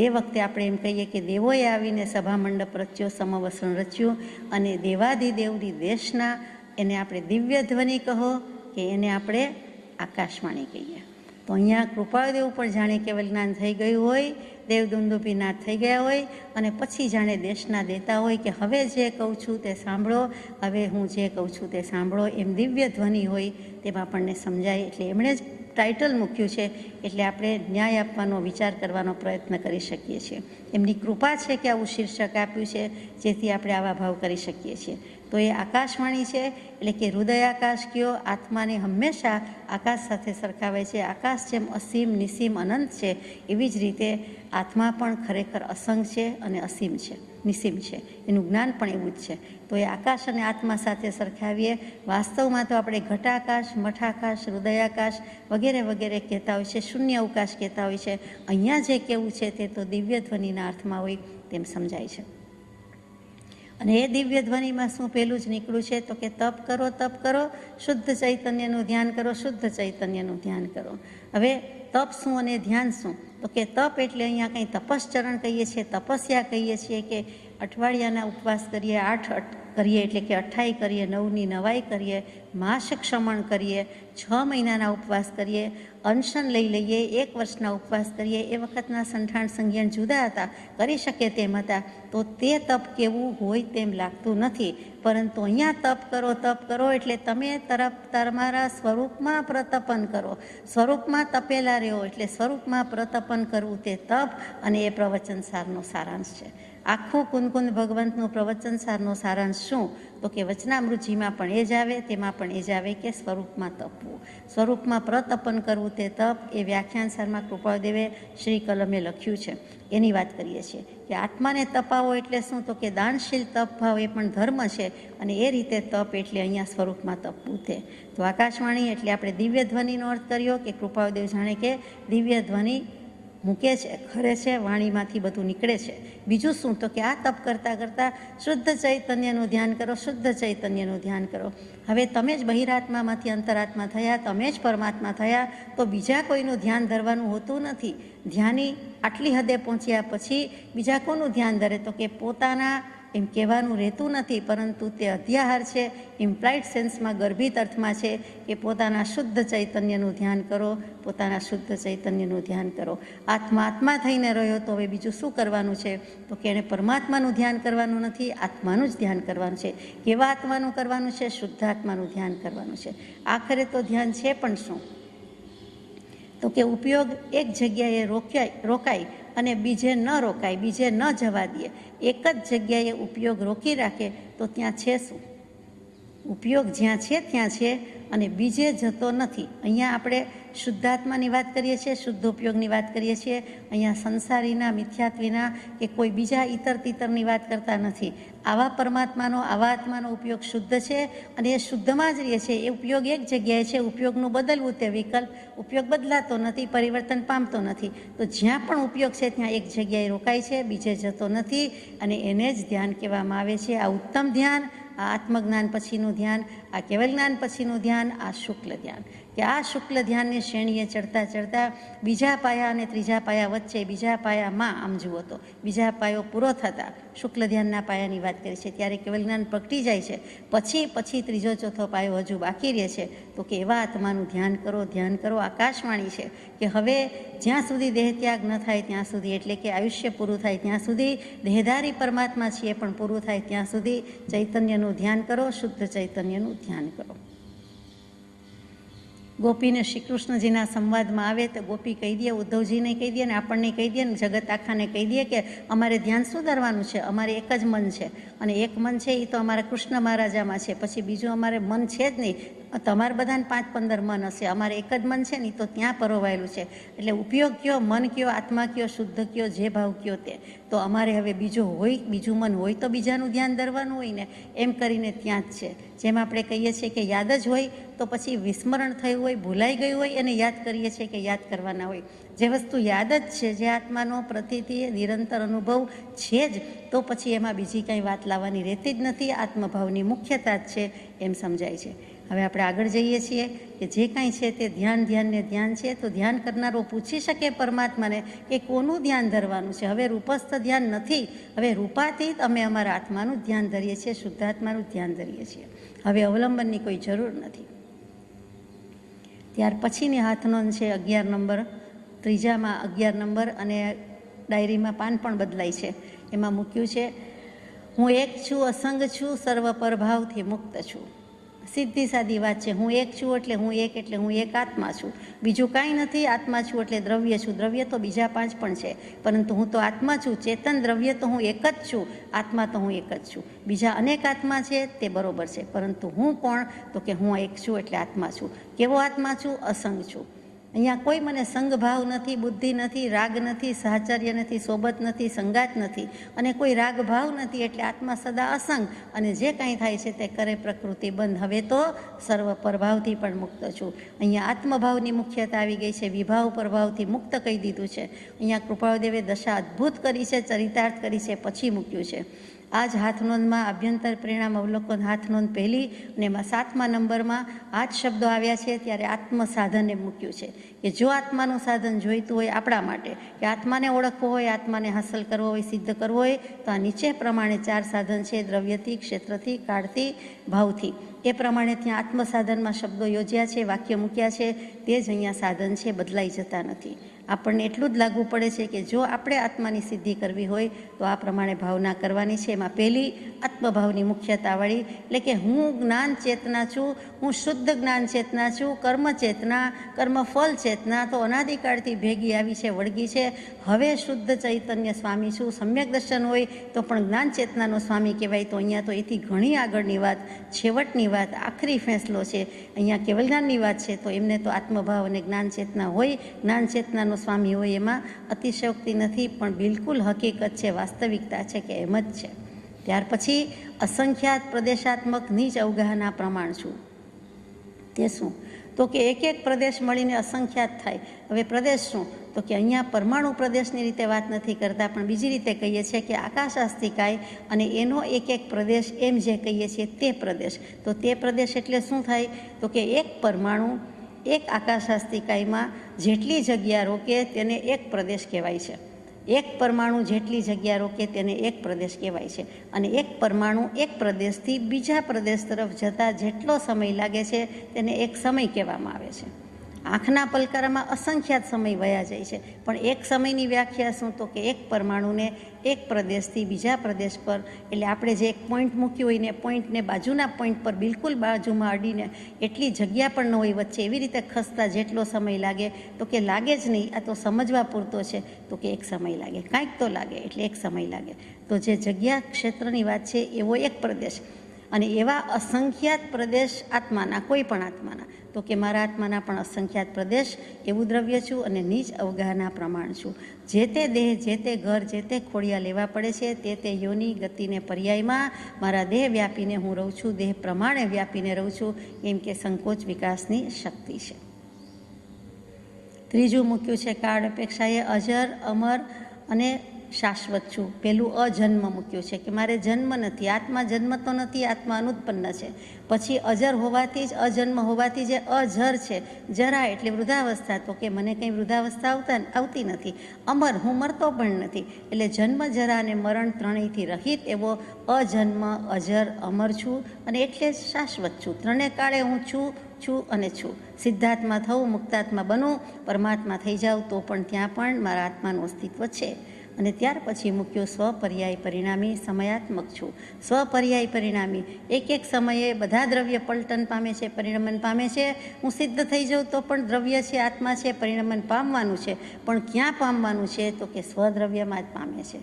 તે વખતે આપણે એમ કહીએ કે દેવોએ આવીને સભા મંડપ રચ્યો, સમવસરણ રચ્યું, અને દેવાધિદેવની દેશના એને આપણે દિવ્ય ધ્વનિ કહો કે એને આપણે આકાશવાણી કહીએ. તો અહીંયા કૃપાળદેવ પણ જાણે કેવલ જ્ઞાન થઈ ગયું હોય, દેવદુંદુભીનાથ થઈ ગયા હોય, અને પછી જાણે દેશના દેતા હોય કે હવે જે કહું છું તે સાંભળો, હવે હું જે કહું છું તે સાંભળો, એમ દિવ્ય ધ્વનિ હોય તેમાં આપણને સમજાય. એટલે એમણે જ ટાઇટલ મૂક્યું છે, એટલે આપણે ન્યાય આપવાનો વિચાર કરવાનો પ્રયત્ન કરી શકીએ છીએ. એમની કૃપા છે કે આવું શીર્ષક આપ્યું છે, જેથી આપણે આવા ભાવ કરી શકીએ છીએ. તો એ આકાશવાણી છે, એટલે કે હૃદય આકાશ કયો, આત્માને હંમેશા આકાશ સાથે સરખાવે છે. આકાશ જેમ અસીમ, નિસીમ, અનંત છે, એવી જ રીતે આત્મા પણ ખરેખર અસંગ છે અને અસીમ છે, નિસીમ છે. એનું જ્ઞાન પણ એવું જ છે. તો એ આકાશ અને આત્મા સાથે સરખાવીએ. વાસ્તવમાં તો આપણે ઘટાકાશ, મઠાકાશ, હૃદયાકાશ વગેરે વગેરે કહેતા હોય છે, શૂન્ય અવકાશ કહેતા હોય છે. અહીંયા જે કહેવું છે તે તો દિવ્ય ધ્વનિના અર્થમાં હોય તેમ સમજાય છે. અને એ દિવ્ય ધ્વનિમાં શું પહેલું જ નીકળ્યું છે તો કે તપ કરો, તપ કરો, શુદ્ધ ચૈતન્યનું ધ્યાન કરો, શુદ્ધ ચૈતન્યનું ધ્યાન કરો. હવે તપ શું અને ધ્યાન શું? તો કે તપ એટલે અહીંયા કંઈ તપશ્ચરણ કહીએ છીએ, તપસ્યા કહીએ છીએ, કે અઠવાડિયાના ઉપવાસ કરીએ, 8 કરીએ એટલે કે 28 કરીએ, 9ની નવાઈ કરીએ, માસ ક્ષમણ કરીએ, 6 મહિનાના ઉપવાસ કરીએ, અનશન લઈ લઈએ, 1 વર્ષના ઉપવાસ કરીએ. એ વખતના સંઠાણ સંજ્ઞાન જુદા હતા, કરી શકે તેમ હતા. તો તે તપ કેવું હોય તેમ લાગતું નથી. પરંતુ અહીંયા તપ કરો એટલે તમે તમારા સ્વરૂપમાં પ્રતપન કરો, સ્વરૂપમાં તપેલા રહ્યો, એટલે સ્વરૂપમાં પ્રતપન કરવું તે તપ, અને એ પ્રવચન સારનો સારાંશ છે. આખું કુનકુન ભગવંતનું પ્રવચન સારનો સારાંશ શું? તો કે વચનામૃતજીમાં પણ એ જ આવે, તેમાં પણ એ જ આવે કે સ્વરૂપમાં તપવું, સ્વરૂપમાં પ્રતપન કરવું તે તપ. એ વ્યાખ્યાન સારમાં કૃપાળદેવે શ્રી કલમે લખ્યું છે, એની વાત કરીએ છીએ કે આત્માને તપાવો એટલે શું? તો કે દાનશીલ તપ ભાવ એ પણ ધર્મ છે, અને એ રીતે તપ એટલે અહીંયા સ્વરૂપમાં તપવું તે. તો આકાશવાણી એટલે આપણે દિવ્ય ધ્વનિનો અર્થ કર્યો કે કૃપાળદેવ જાણે કે દિવ્ય ધ્વનિ મૂકે છે, ખરે છે, વાણીમાંથી બધું નીકળે છે. બીજું શું? તો કે આ તપ કરતાં કરતાં શુદ્ધ ચૈતન્યનું ધ્યાન કરો, શુદ્ધ ચૈતન્યનું ધ્યાન કરો. હવે તમે જ બહિરાત્મામાંથી અંતરાત્મા થયા, તમે જ પરમાત્મા થયા, તો બીજા કોઈનું ધ્યાન ધરવાનું હોતું નથી. ધ્યાની આટલી હદે પહોંચ્યા પછી બીજા કોનું ધ્યાન ધરે? તો કે પોતાના એમ કહેવાનું રહેતું નથી, પરંતુ તે અધ્યાહાર છે, ઇમ્પ્લાઇડ સેન્સમાં, ગર્ભિત અર્થમાં છે કે પોતાના શુદ્ધ ચૈતન્યનું ધ્યાન કરો, પોતાના શુદ્ધ ચૈતન્યનું ધ્યાન કરો. આત્મા થઈને રહ્યો, તો હવે બીજું શું કરવાનું છે? તો કે એણે પરમાત્માનું ધ્યાન કરવાનું નથી, આત્માનું જ ધ્યાન કરવાનું છે. કેવા આત્માનું કરવાનું છે? શુદ્ધ આત્માનું ધ્યાન કરવાનું છે. આખરે તો ધ્યાન છે પણ શું? તો કે ઉપયોગ એક જગ્યાએ રોકાય અને બીજે ન રોકાય, બીજે ન જવા દે. એક જ જગ્યાએ ઉપયોગ રોકી રાખે તો ત્યાં છે શું? ઉપયોગ જ્યાં છે ત્યાં છે, અને બીજે જતો નથી. અહીંયા આપણે શુદ્ધાત્માની વાત કરીએ છીએ, શુદ્ધ ઉપયોગની વાત કરીએ છીએ. અહીંયા સંસારીના, મિથ્યાત્વીના કે કોઈ બીજા ઈતર તીતરની વાત કરતા નથી. આવા પરમાત્માનો, આવા આત્માનો ઉપયોગ શુદ્ધ છે, અને એ શુદ્ધમાં જ રહે છે. એ ઉપયોગ એક જગ્યાએ છે. ઉપયોગનું બદલવું તે વિકલ્પ. ઉપયોગ બદલાતો નથી, પરિવર્તન પામતો નથી. તો જ્યાં પણ ઉપયોગ છે ત્યાં એક જગ્યાએ રોકાય છે, બીજે જતો નથી, અને એને જ ધ્યાન કહેવામાં આવે છે. આ ઉત્તમ ધ્યાન, આ આત્મજ્ઞાન પછીનું ધ્યાન, આ કેવલ જ્ઞાન પછીનું ધ્યાન, આ શુક્લ ધ્યાન. કે આ શુક્લ ધ્યાનની શ્રેણીએ ચડતા બીજા પાયા અને ત્રીજા પાયા વચ્ચે, બીજા પાયામાં આમ જુઓ તો બીજા પાયો પૂરો થતાં શુક્લ ધ્યાનના પાયાની વાત કરી છે, ત્યારે કેવલ જ્ઞાન પ્રગટી જાય છે. પછી ત્રીજો ચોથો પાયો હજુ બાકી રહે છે. તો કે એવા આત્માનું ધ્યાન કરો, ધ્યાન કરો. આકાશવાણી છે કે હવે જ્યાં સુધી દેહ ત્યાગ ન થાય ત્યાં સુધી, એટલે કે આયુષ્ય પૂરું થાય ત્યાં સુધી, દેહધારી પરમાત્મા છીએ પણ પૂરું થાય ત્યાં સુધી ચૈતન્યનું ધ્યાન કરો, શુદ્ધ ચૈતન્યનું ધ્યાન કરો. ગોપીને શ્રી કૃષ્ણજીના સંવાદમાં આવે તો ગોપી કહી દે, ઉદ્ધવજીને કહી દે, ને આપણને કહી દે, ને જગત આખાને કહી દે કે અમારે ધ્યાન શું ધરવાનું છે? અમારે એક જ મન છે, અને એક મન છે એ તો અમારા કૃષ્ણ મહારાજામાં છે, પછી બીજું અમારે મન છે જ નહીં. તમારે બધાને 5-15 મન હશે, અમારે એક જ મન છે ને, તો ત્યાં પરોવાયેલું છે. એટલે ઉપયોગ કયો, મન કયો, આત્મા કયો, શુદ્ધ કયો, જે ભાવ કયો તે. તો અમારે હવે બીજું મન હોય તો બીજાનું ધ્યાન ધરવાનું હોય ને, એમ કરીને ત્યાં જ છે. જેમ આપણે કહીએ છીએ કે યાદ જ હોય તો પછી વિસ્મરણ થયું હોય, ભૂલાઈ ગયું હોય, એને યાદ કરીએ છીએ કે યાદ કરવાના હોય. જે વસ્તુ યાદ જ છે, જે આત્માનો પ્રતીતિ નિરંતર અનુભવ છે જ, તો પછી એમાં બીજી કંઈ વાત લાવવાની રહેતી જ નથી. આત્મભાવની મુખ્યતા જ છે એમ સમજાય છે. હવે આપણે આગળ જઈએ છીએ કે જે કાંઈ છે તે ધ્યાન ને ધ્યાન છે. તો ધ્યાન કરનારો પૂછી શકે પરમાત્માને કે કોનું ધ્યાન ધરવાનું છે. હવે રૂપસ્થ ધ્યાન નથી, હવે રૂપાતીત અમે અમારા આત્માનું ધ્યાન ધરીએ છીએ, શુદ્ધાત્માનું ધ્યાન ધરીએ છીએ. હવે અવલંબનની કોઈ જરૂર નથી. ત્યાર પછીની હાથનોંધ છે 11 નંબર, ત્રીજામાં 11 નંબર, અને ડાયરીમાં પાન પણ બદલાય છે. એમાં મૂક્યું છે, હું એક છું, અસંગ છું, સર્વ પરભાવથી મુક્ત છું. સીધી સાદી વાત છે. હું એક છું એટલે હું એક આત્મા છું, બીજું કાંઈ નથી. આત્મા છું એટલે દ્રવ્ય છું, દ્રવ્ય તો બીજા 5 પણ છે, પરંતુ હું તો આત્મા છું. ચેતન દ્રવ્ય તો હું એક જ છું, આત્મા તો હું એક જ છું. બીજા અનેક આત્મા છે તે બરોબર છે, પરંતુ હું કોણ? તો કે હું એક છું એટલે આત્મા છું. કેવો આત્મા છું? અસંગ છું. અહીંયા કોઈ મને સંગભાવ નથી, બુદ્ધિ નથી, રાગ નથી, સાહચર્ય નથી, સોબત નથી, સંગાત નથી, અને કોઈ રાગભાવ નથી. એટલે આત્મા સદા અસંગ, અને જે કાંઈ થાય છે તે કરે પ્રકૃતિ બંધ. હવે તો સર્વ પરભાવથી પણ મુક્ત છું. અહીંયા આત્મભાવની મુખ્યતા આવી ગઈ છે, વિભાવ પરભાવથી મુક્ત કહી દીધું છે. અહીંયા કૃપાળદેવે દશા અદ્ભુત કરી છે, ચરિતાર્થ કરી છે, પછી મૂક્યું છે. આ જ હાથનોંધમાં અભ્યંતર પરિણામ અવલોકન હાથનોંધ પહેલી, અને એમાં 7મા નંબરમાં આ જ શબ્દો આવ્યા છે. ત્યારે આત્મ સાધને મૂક્યું છે કે જો આત્માનું સાધન જોઈતું હોય આપણા માટે, કે આત્માને ઓળખવો હોય, આત્માને હાંસલ કરવો હોય, સિદ્ધ કરવો હોય, તો આ નીચે પ્રમાણે 4 સાધન છે: દ્રવ્યથી, ક્ષેત્રથી, કાળથી, ભાવથી. એ પ્રમાણે ત્યાં આત્મસાધનમાં શબ્દો યોજ્યા છે, વાક્ય મૂક્યા છે. તે જ અહીંયા સાધન છે, બદલાઈ જતા નથી. આપણને એટલું જ લાગુ પડે છે કે જો આપણે આત્માની સિદ્ધિ કરવી હોય તો આ પ્રમાણે ભાવના કરવાની છે. એમાં પહેલી આત્મભાવની મુખ્યતાવાળી, એટલે કે હું જ્ઞાન ચેતના છું, હું શુદ્ધ જ્ઞાન ચેતના છું. કર્મ ચેતના, કર્મફળ ચેતના તો અનાદિકાળથી ભેગી આવી છે, વળગી છે. હવે શુદ્ધ ચૈતન્ય સ્વામી છું. સમ્યક દર્શન હોય તો પણ જ્ઞાન ચેતનાનો સ્વામી કહેવાય. તો અહીંયા તો એથી ઘણી આગળની વાત, છેવટની વાત, આખરી ફેંસલો છે. અહીંયા કેવલ જ્ઞાનની વાત છે. તો એમને તો આત્મભાવ અને જ્ઞાન ચેતના હોય, જ્ઞાન ચેતનાનો સ્વામી હોય, એમાં અતિશયોક્તિ નથી, પણ બિલકુલ હકીકત છે, વાસ્તવિકતા છે કે એમ જ છે. ત્યાર પછી અસંખ્યાત પ્રદેશાત્મક નીચ અવગાહના પ્રમાણ છું. તે શું? તો કે એક એક પ્રદેશ મળીને અસંખ્યાત થાય. હવે પ્રદેશ શું? તો કે અહીંયા પરમાણુ પ્રદેશની રીતે વાત નથી કરતા, પણ બીજી રીતે કહીએ છીએ કે આકાશાસ્તિકાય અને એનો એક એક પ્રદેશ, એમ જે કહીએ છીએ તે પ્રદેશ. તો તે પ્રદેશ એટલે શું થાય? તો કે એક પરમાણુ એક આકાશાસ્તિકાયમાં જેટલી જગ્યા રોકે તેને એક પ્રદેશ કહેવાય છે. એક પરમાણુ જેટલી જગ્યા રોકે તેને એક પ્રદેશ કહેવાય છે. અને એક પરમાણુ એક પ્રદેશથી બીજા પ્રદેશ તરફ જતાં જેટલો સમય લાગે છે તેને એક સમય કહેવામાં આવે છે. આંખના પલકારામાં અસંખ્યાત સમય વયા જાય છે, પણ એક સમયની વ્યાખ્યા શું? તો કે એક પરમાણુને એક પ્રદેશથી બીજા પ્રદેશ પર, એટલે આપણે જે એક પોઈન્ટ મૂક્યું હોય ને પોઈન્ટને બાજુના પોઈન્ટ પર બિલકુલ બાજુમાં અડીને એટલી જગ્યા પણ ન હોય વચ્ચે, એવી રીતે ખસતા જેટલો સમય લાગે, તો કે લાગે જ નહીં, આ તો સમજવા પૂરતો છે. તો કે એક સમય લાગે, કાંઈક તો લાગે, એટલે એક સમય લાગે. તો જે જગ્યા ક્ષેત્રની વાત છે એવો એક પ્રદેશ, અને એવા અસંખ્યાત પ્રદેશ આત્માના, કોઈ પણ આત્માના. તો કે મારા આત્માના પણ અસંખ્યાત પ્રદેશ, એવું દ્રવ્ય છું અને નીચ અવગાહના પ્રમાણ છું. જે તે દેહ, જે તે ઘર, જે તે ખોડિયા લેવા પડે છે, તે તે યોની ગતિને પર્યાયમાં મારા દેહ વ્યાપીને હું રહું છું, દેહ પ્રમાણે વ્યાપીને રહું છું, એમ કે સંકોચ વિકાસની શક્તિ છે. ત્રીજું મૂક્યું છે કાળ અપેક્ષાએ અજર, અમર અને શાશ્વત છું. પહેલું અજન્મ મૂક્યું છે કે મારે જન્મ નથી, આત્મા જન્મ તો નથી, આત્મા અનુત્પન્ન છે. પછી અજર હોવાથી જ, અજન્મ હોવાથી જે અજર છે, જરા એટલે વૃદ્ધાવસ્થા, તો કે મને કંઈ વૃદ્ધાવસ્થા આવતી નથી. અમર, હું મરતો પણ નથી, એટલે જન્મ, જરા અને મરણ ત્રણેયથી રહિત એવો અજન્મ, અજર, અમર છું, અને એટલે જ શાશ્વત છું. ત્રણે કાળે હું છું અને છું. સિદ્ધાત્મા થવું, મુક્તાત્મા બનવું, પરમાત્મા થઈ જાઉં તો પણ ત્યાં પણ મારા આત્માનું અસ્તિત્વ છે. અને ત્યાર પછી મૂક્યો સ્વપર્યાય પરિણામી સમયાત્મક છું. સ્વપર્યાય પરિણામી, એક એક સમયે બધા દ્રવ્ય પલટન પામે છે, પરિણમન પામે છે. હું સિદ્ધ થઈ જાઉં તો પણ દ્રવ્ય છે, આત્મા છે, પરિણમન પામવાનું છે. પણ ક્યાં પામવાનું છે? તો કે સ્વદ્રવ્યમાં જ પામે છે.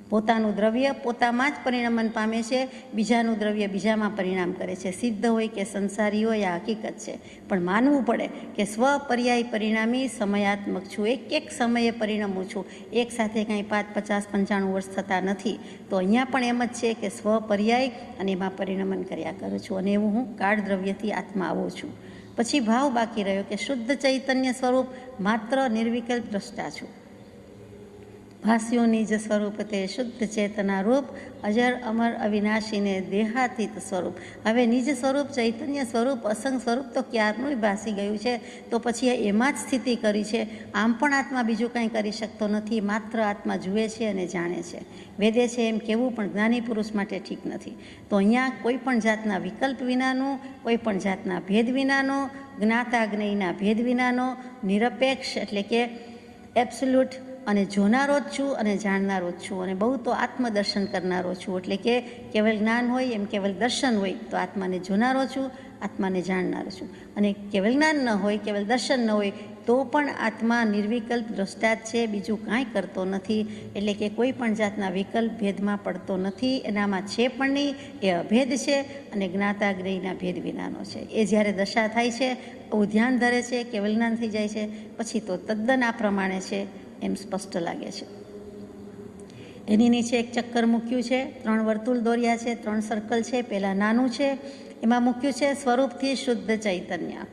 પોતાનું દ્રવ્ય પોતામાં જ પરિણમન પામે છે, બીજાનું દ્રવ્ય બીજામાં પરિણામ કરે છે. સિદ્ધ હોય કે સંસારી હોય, આ હકીકત છે. પણ માનવું પડે કે સ્વપર્યાય પરિણામી સમયાત્મક છું. એક એક સમયે પરિણમું છું. એક સાથે કાંઈ 5, 50, 95 વર્ષ થતા નથી. તો અહીંયા પણ એમ જ છે કે સ્વપર્યાય, અને એમાં પરિણમન કર્યા કરું છું. અને એવું હું કાળ દ્રવ્યથી આત્મા આવું છું. પછી ભાવ બાકી રહ્યો કે શુદ્ધ ચૈતન્ય સ્વરૂપ માત્ર નિર્વિકલ્પ દ્રષ્ટા છું. ભાસ્યું નિજ સ્વરૂપ તે શુદ્ધ ચેતના રૂપ, અજર અમર અવિનાશીને દેહાતીત સ્વરૂપ. હવે નિજ સ્વરૂપ ચૈતન્ય સ્વરૂપ અસંગ સ્વરૂપ તો ક્યારનું ભાસી ગયું છે, તો પછી એમાં જ સ્થિતિ કરી છે. આમ પણ આત્મા બીજું કંઈ કરી શકતો નથી, માત્ર આત્મા જુએ છે અને જાણે છે. વેદે છે એમ કહેવું પણ જ્ઞાની પુરુષ માટે ઠીક નથી. તો અહીંયા કોઈ પણ જાતના વિકલ્પ વિનાનું, કોઈ પણ જાતના ભેદ વિનાનો, જ્ઞાતા જ્ઞેયના ભેદ વિનાનો, નિરપેક્ષ એટલે કે એબ્સોલ્યુટ અને જોનારો જ છું અને જાણનારો જ છું, અને બહુ તો આત્મદર્શન કરનારો છું. એટલે કે કેવલ જ્ઞાન હોય એમ કેવલ દર્શન હોય તો આત્માને જોનારો છું, આત્માને જાણનારો છું. અને કેવલ જ્ઞાન ન હોય, કેવલ દર્શન ન હોય તો પણ આત્મા નિર્વિકલ્પ દ્રષ્ટા જ છે, બીજું કાંઈ કરતો નથી. એટલે કે કોઈ પણ જાતના વિકલ્પ ભેદમાં પડતો નથી, એનામાં છે પણ નહીં, એ અભેદ છે અને જ્ઞાતા જ્ઞેયના ભેદ વિનાનો છે. એ જ્યારે દશા થાય છે, બહુ ધ્યાન ધરે છે, કેવલ જ્ઞાન થઈ જાય છે, પછી તો તદ્દન આ પ્રમાણે છે એમ સ્પષ્ટ લાગે છે. એની નીચે એક ચક્કર મૂક્યું છે, 3 વર્તુળ દોર્યા છે, 3 સર્કલ છે. પહેલાં નાનું છે, એમાં મૂક્યું છે સ્વરૂપથી શુદ્ધ ચૈતન્ય.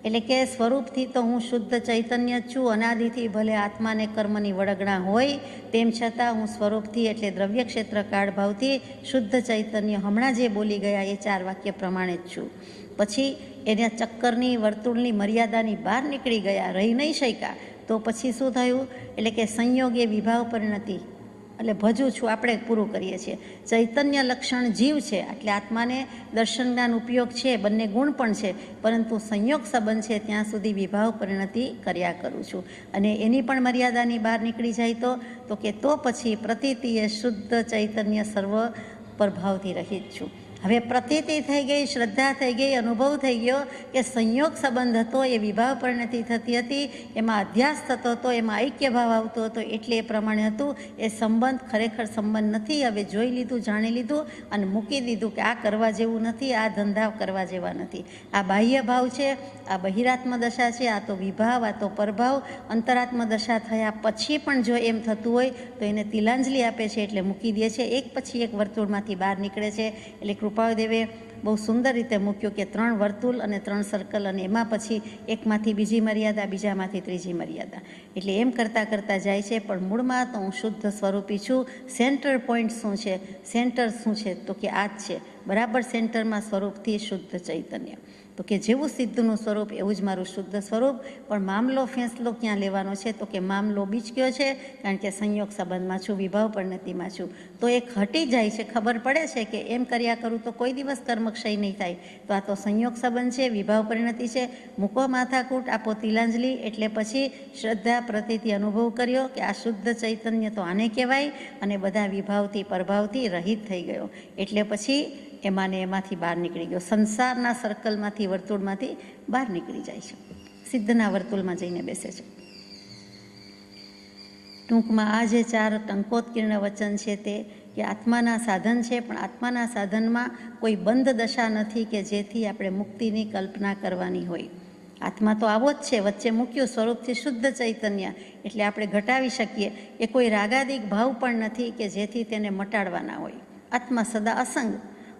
એટલે કે સ્વરૂપથી તો હું શુદ્ધ ચૈતન્ય જ છું, અનાદિથી ભલે આત્માને કર્મની વળગણા હોય તેમ છતાં હું સ્વરૂપથી એટલે દ્રવ્ય ક્ષેત્ર કાળ ભાવથી શુદ્ધ ચૈતન્ય હમણાં જે બોલી ગયા એ 4 વાક્ય પ્રમાણે જ છું. પછી એના ચક્કરની વર્તુળની મર્યાદાની બહાર નીકળી ગયા, રહી નહીં શક્યા, તો પછી શું થયું? એટલે કે સંયોગ એ વિભાવ પરિણતિ એટલે ભજું છું આપણે પૂરું કરીએ છીએ. ચૈતન્ય લક્ષણ જીવ છે, એટલે આત્માને દર્શન જ્ઞાન ઉપયોગ છે, બંને ગુણ પણ છે, પરંતુ સંયોગ સંબંધ છે ત્યાં સુધી વિભાવ પરિણતિ કર્યા કરું છું. અને એની પણ મર્યાદાની બહાર નીકળી જાય તો કે તો પછી પ્રતીતિએ શુદ્ધ ચૈતન્ય સર્વ પ્રભાવથી રહિત છું. હવે પ્રતીતિ થઈ ગઈ, શ્રદ્ધા થઈ ગઈ, અનુભવ થઈ ગયો કે સંયોગ સંબંધ હતો એ વિભાવ પરિણતિ થતી હતી, એમાં અધ્યાસ થતો હતો, એમાં ઐક્ય ભાવ આવતો હતો, એટલે એ પ્રમાણે હતું. એ સંબંધ ખરેખર સંબંધ નથી. હવે જોઈ લીધું, જાણી લીધું અને મૂકી દીધું કે આ કરવા જેવું નથી, આ ધંધા કરવા જેવા નથી. આ બાહ્ય ભાવ છે, આ બહિરાત્મ દશા છે, આ તો વિભાવ, આ તો પરભાવ. અંતરાત્મ દશા થયા પછી પણ જો એમ થતું હોય તો એને તિલાંજલિ આપે છે, એટલે મૂકી દે છે. એક પછી એક વર્તુળમાંથી બહાર નીકળે છે. એટલે કૃપાળદેવે બહુ સુંદર રીતે મૂક્યું કે 3 વર્તુળ અને 3 સર્કલ, અને એમાં પછી એકમાંથી બીજી મર્યાદા, બીજામાંથી ત્રીજી મર્યાદા. એટલે એમ કરતાં કરતાં જાય છે. પણ મૂળમાં તો હું શુદ્ધ સ્વરૂપી છું. સેન્ટર પોઈન્ટ શું છે? સેન્ટર શું છે? તો કે આ જ છે, બરાબર સેન્ટરમાં સ્વરૂપથી શુદ્ધ ચૈતન્ય. તો કે જેવું સિદ્ધનું સ્વરૂપ એવું જ મારું શુદ્ધ સ્વરૂપ. પણ મામલો ફેંસલો ક્યાં લેવાનો છે? તો કે મામલો બીજ ગયો છે, કારણ કે સંયોગ સંબંધમાં છું, વિભાવ પરિણતિમાં છું. તો એ હટી જાય છે, ખબર પડે છે કે એમ કર્યા કરું તો કોઈ દિવસ કર્મક્ષય નહીં થાય. તો આ તો સંયોગ સંબંધ છે, વિભાવ પરિણતિ છે. મૂકો માથાકૂટ, આપો તિલાંજલિ. એટલે પછી શ્રદ્ધા પ્રતીતિ અનુભવ કર્યો કે આ શુદ્ધ ચૈતન્ય તો આને કહેવાય, અને બધા વિભાવથી પરભાવથી રહિત થઈ ગયો. એટલે પછી એમાંને એમાંથી બહાર નીકળી ગયો, સંસારના સર્કલમાંથી, વર્તુળમાંથી બહાર નીકળી જાય છે, સિદ્ધના વર્તુળમાં જઈને બેસે છે. ટૂંકમાં આ જે 4 ટંકોત્કીર્ણ વચન છે તે કે આત્માના સાધન છે, પણ આત્માના સાધનમાં કોઈ બંધ દશા નથી કે જેથી આપણે મુક્તિની કલ્પના કરવાની હોય. આત્મા તો આવો જ છે, વચ્ચે મૂક્યું સ્વરૂપથી શુદ્ધ ચૈતન્ય, એટલે આપણે ઘટાવી શકીએ. એ કોઈ રાગાદિક ભાવ પણ નથી કે જેથી તેને મટાડવાના હોય. આત્મા સદા અસંગ,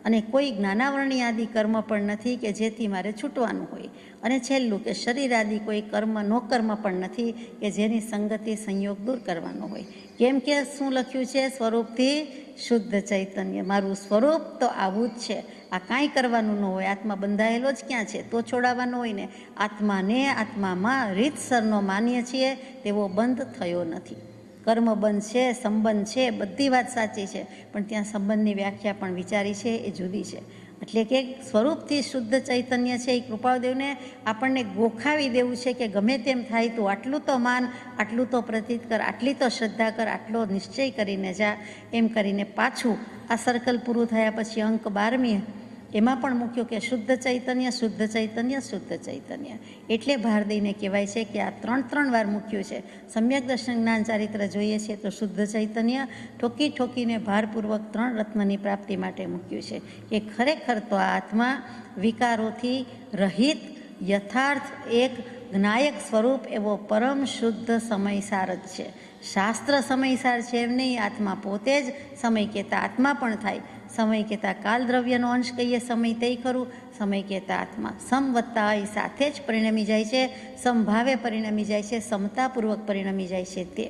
અને કોઈ જ્ઞાનાવરણી આદિ કર્મ પણ નથી કે જેથી મારે છૂટવાનું હોય. અને છેલ્લું કે શરીર આદિ કોઈ કર્મ નો કર્મ પણ નથી કે જેની સંગતિ સંયોગ દૂર કરવાનો હોય. કેમ કે શું લખ્યું છે? સ્વરૂપથી શુદ્ધ ચૈતન્ય. મારું સ્વરૂપ તો આવું જ છે, આ કાંઈ કરવાનું ન હોય. આત્મા બંધાયેલો જ ક્યાં છે? તો છોડાવવાનો હોય ને. આત્માને આત્મામાં રીતસરનો માનીએ છીએ તેવો બંધ થયો નથી. કર્મ બંધ છે, સંબંધ છે, બધી વાત સાચી છે, પણ ત્યાં સંબંધની વ્યાખ્યા પણ વિચારી છે એ જુદી છે. એટલે કે સ્વરૂપથી શુદ્ધ ચૈતન્ય છે એ કૃપાળદેવને આપણને ગોખાવી દેવું છે કે ગમે તેમ થાય તું આટલું તો માન, આટલું તો પ્રતીત કર, આટલી તો શ્રદ્ધા કર, આટલો નિશ્ચય કરીને જા. એમ કરીને પાછું આ સર્કલ પૂરું થયા પછી અંક 12મી એમાં પણ મૂક્યું કે શુદ્ધ ચૈતન્ય, શુદ્ધ ચૈતન્ય, શુદ્ધ ચૈતન્ય. એટલે ભાર દઈને કહેવાય છે કે આ 3 વાર મૂક્યું છે. સમ્યક દર્શન જ્ઞાન ચારિત્ર જોઈએ છે તો શુદ્ધ ચૈતન્ય ઠોકી ઠોકીને ભારપૂર્વક 3 રત્નની પ્રાપ્તિ માટે મૂક્યું છે કે ખરેખર તો આ આત્મા વિકારોથી રહિત યથાર્થ એક જ્ઞાયક સ્વરૂપ એવો પરમ શુદ્ધ સમયસાર જ છે. શાસ્ત્ર સમયસાર છે એમ નહીં, આત્મા પોતે જ સમય કહેતા આત્મા પણ થાય. સમય કહેતા કાલ દ્રવ્યનો અંશ કહીએ સમય તે ખરું. સમય કહેતા આત્મા સમવત્તા એ સાથે જ પરિણમી જાય છે, સમભાવે પરિણમી જાય છે, સમતાપૂર્વક પરિણમી જાય છે. તે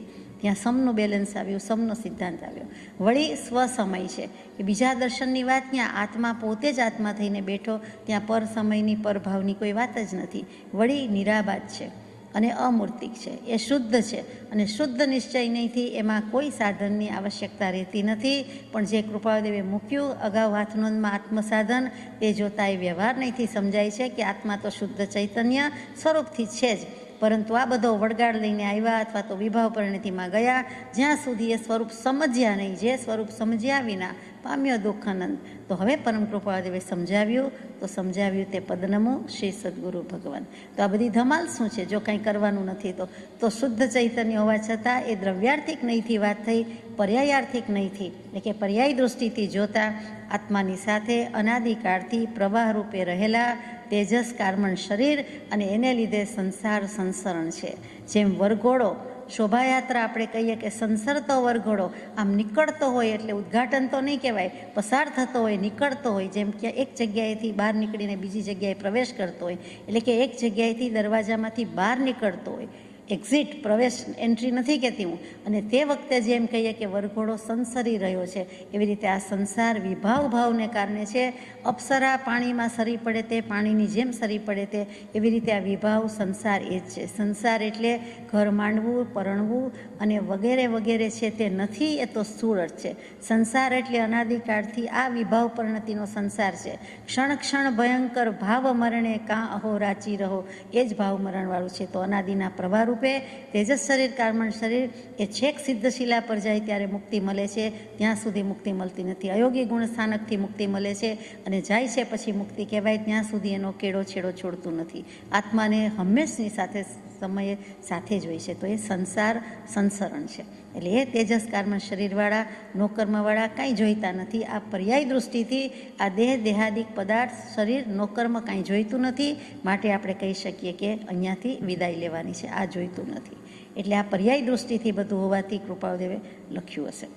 ત્યાં સમનું બેલેન્સ આવ્યું, સમનો સિદ્ધાંત આવ્યો. વળી સ્વસમય છે કે બીજા દર્શનની વાત ત્યાં આત્મા પોતે જ આત્મા થઈને બેઠો, ત્યાં પર સમયની પરભાવની કોઈ વાત જ નથી. વળી નિરાબાદ છે અને અમૂર્તિક છે, એ શુદ્ધ છે અને શુદ્ધ નિશ્ચય નહીંથી એમાં કોઈ સાધનની આવશ્યકતા રહેતી નથી. પણ જે કૃપાળુદેવે મૂક્યું અગાઉ હાથનોંધમાં આત્મસાધન, તે જોતાં એ વ્યવહાર નહીંથી સમજાય છે કે આત્મા તો શુદ્ધ ચૈતન્ય સ્વરૂપથી છે જ, પરંતુ આ બધો વળગાડ લઈને આવ્યા અથવા તો વિભાવ પરિણતિમાં ગયા, જ્યાં સુધી એ સ્વરૂપ સમજ્યા નહીં. જે સ્વરૂપ સમજ્યા વિના પામ્યો દુઃખાનંદ. તો હવે પરમ કૃપાળુદેવે સમજાવ્યું, તો સમજાવ્યું તે પદનમું શ્રી સદગુરુ ભગવાન. તો આ બધી ધમાલ શું છે? જો કંઈ કરવાનું નથી તો શુદ્ધ ચૈતન્ય હોવા છતાં એ દ્રવ્યાર્થિક નહીંથી વાત થઈ, પર્યાયાર્થિક નહીંથી, એટલે કે પર્યાય દૃષ્ટિથી જોતા આત્માની સાથે અનાદિકાળથી પ્રવાહ રૂપે રહેલા તેજસ કાર્મણ શરીર અને એને લીધે સંસાર સંસરણ છે. જેમ વરઘોડો શોભાયાત્રા આપણે કહીએ કે સંસરતો વરઘોડો આમ નીકળતો હોય, એટલે ઉદ્ઘાટન તો નહીં કહેવાય, પસાર થતો હોય, નીકળતો હોય. જેમ કે એક જગ્યાએથી બહાર નીકળીને બીજી જગ્યાએ પ્રવેશ કરતો હોય, એટલે કે એક જગ્યાએથી દરવાજામાંથી બહાર નીકળતો હોય. એક્ઝિટ, પ્રવેશ, એન્ટ્રી નથી કહેતી હું. અને તે વખતે જેમ કહીએ કે વરઘોડો સંસરી રહ્યો છે, એવી રીતે આ સંસાર વિભાવ ભાવને કારણે છે. અપ્સરા પાણીમાં સરી પડે તે પાણીની જેમ સરી પડે તે, એવી રીતે આ વિભાવ સંસાર એ જ છે. સંસાર એટલે ઘર માંડવું, પરણવું અને વગેરે વગેરે છે તે નથી, એ તો સ્થૂળ અર્થ છે. સંસાર એટલે અનાદિકાળથી આ વિભાવ પરિણતિનો સંસાર છે. ક્ષણ ક્ષણ ભયંકર ભાવ મરણે કાં અહો રાચી રહો, એ જ ભાવ મરણવાળું છે. તો અનાદિના પ્રવાહ રૂપે તેજસ શરીર કાર્મણ શરીર એ છેક સિદ્ધશિલા પર જાય ત્યારે મુક્તિ મળે છે, ત્યાં સુધી મુક્તિ મળતી નથી. અયોગી ગુણ સ્થાનકથી મુક્તિ મળે છે અને જાય છે પછી મુક્તિ કહેવાય, ત્યાં સુધી એનો કેળો છેડો છોડતું નથી. આત્માને હંમેશની સાથે સમયે સાથે જ હોય છે. તો એ સંસાર સંસરણ છે. એટલે એ તેજસ કાર્મણ શરીરવાળા નોકર્મવાળા કાંઈ જોઈતા નથી. આ પર્યાય દૃષ્ટિથી આ દેહાદિક પદાર્થ શરીર નોકર્મ કાંઈ જોઈતું નથી. માટે આપણે કહી શકીએ કે અહીંયાથી વિદાય લેવાની છે, આ જોઈતું નથી. એટલે આ પર્યાય દૃષ્ટિથી બધું હોવાથી કૃપાળુદેવે લખ્યું હશે.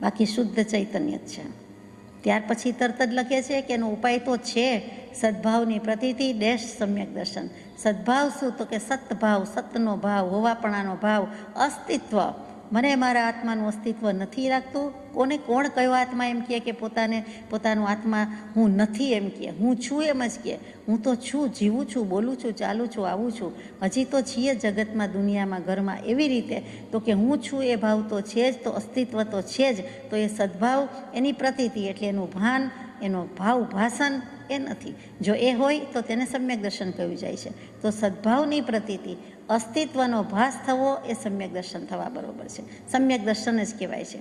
બાકી શુદ્ધ ચૈતન્ય જ છે. ત્યાર પછી તરત જ લખે છે કે એનો ઉપાય તો છે સદભાવની પ્રતીતિ ડેશ સમ્યક દર્શન. સદભાવ શું? તો કે સતભાવ, સતનો ભાવ, હોવાપણાનો ભાવ, અસ્તિત્વ. મને મારા આત્માનું અસ્તિત્વ નથી લાગતું. કોણ કયો આત્મા એમ કહે કે પોતાનું આત્મા હું નથી એમ કહે? હું છું એમ જ કહે. હું તો છું, જીવું છું, બોલું છું, ચાલું છું, આવું છું. હજી તો છીએ જગતમાં, દુનિયામાં, ઘરમાં. એવી રીતે તો કે હું છું એ ભાવ તો છે જ, તો અસ્તિત્વ તો છે જ. તો એ સદભાવ એની પ્રતીતિ એટલે એનું ભાન, એનો ભાવ ભાષણ એ નથી. જો એ હોય તો તેને સમ્યક દર્શન કહ્યું જાય છે. તો સદભાવની પ્રતીતિ, અસ્તિત્વનો ભાસ થવો એ સમ્યક દર્શન થવા બરોબર છે. સમ્યક દર્શન જ કહેવાય છે.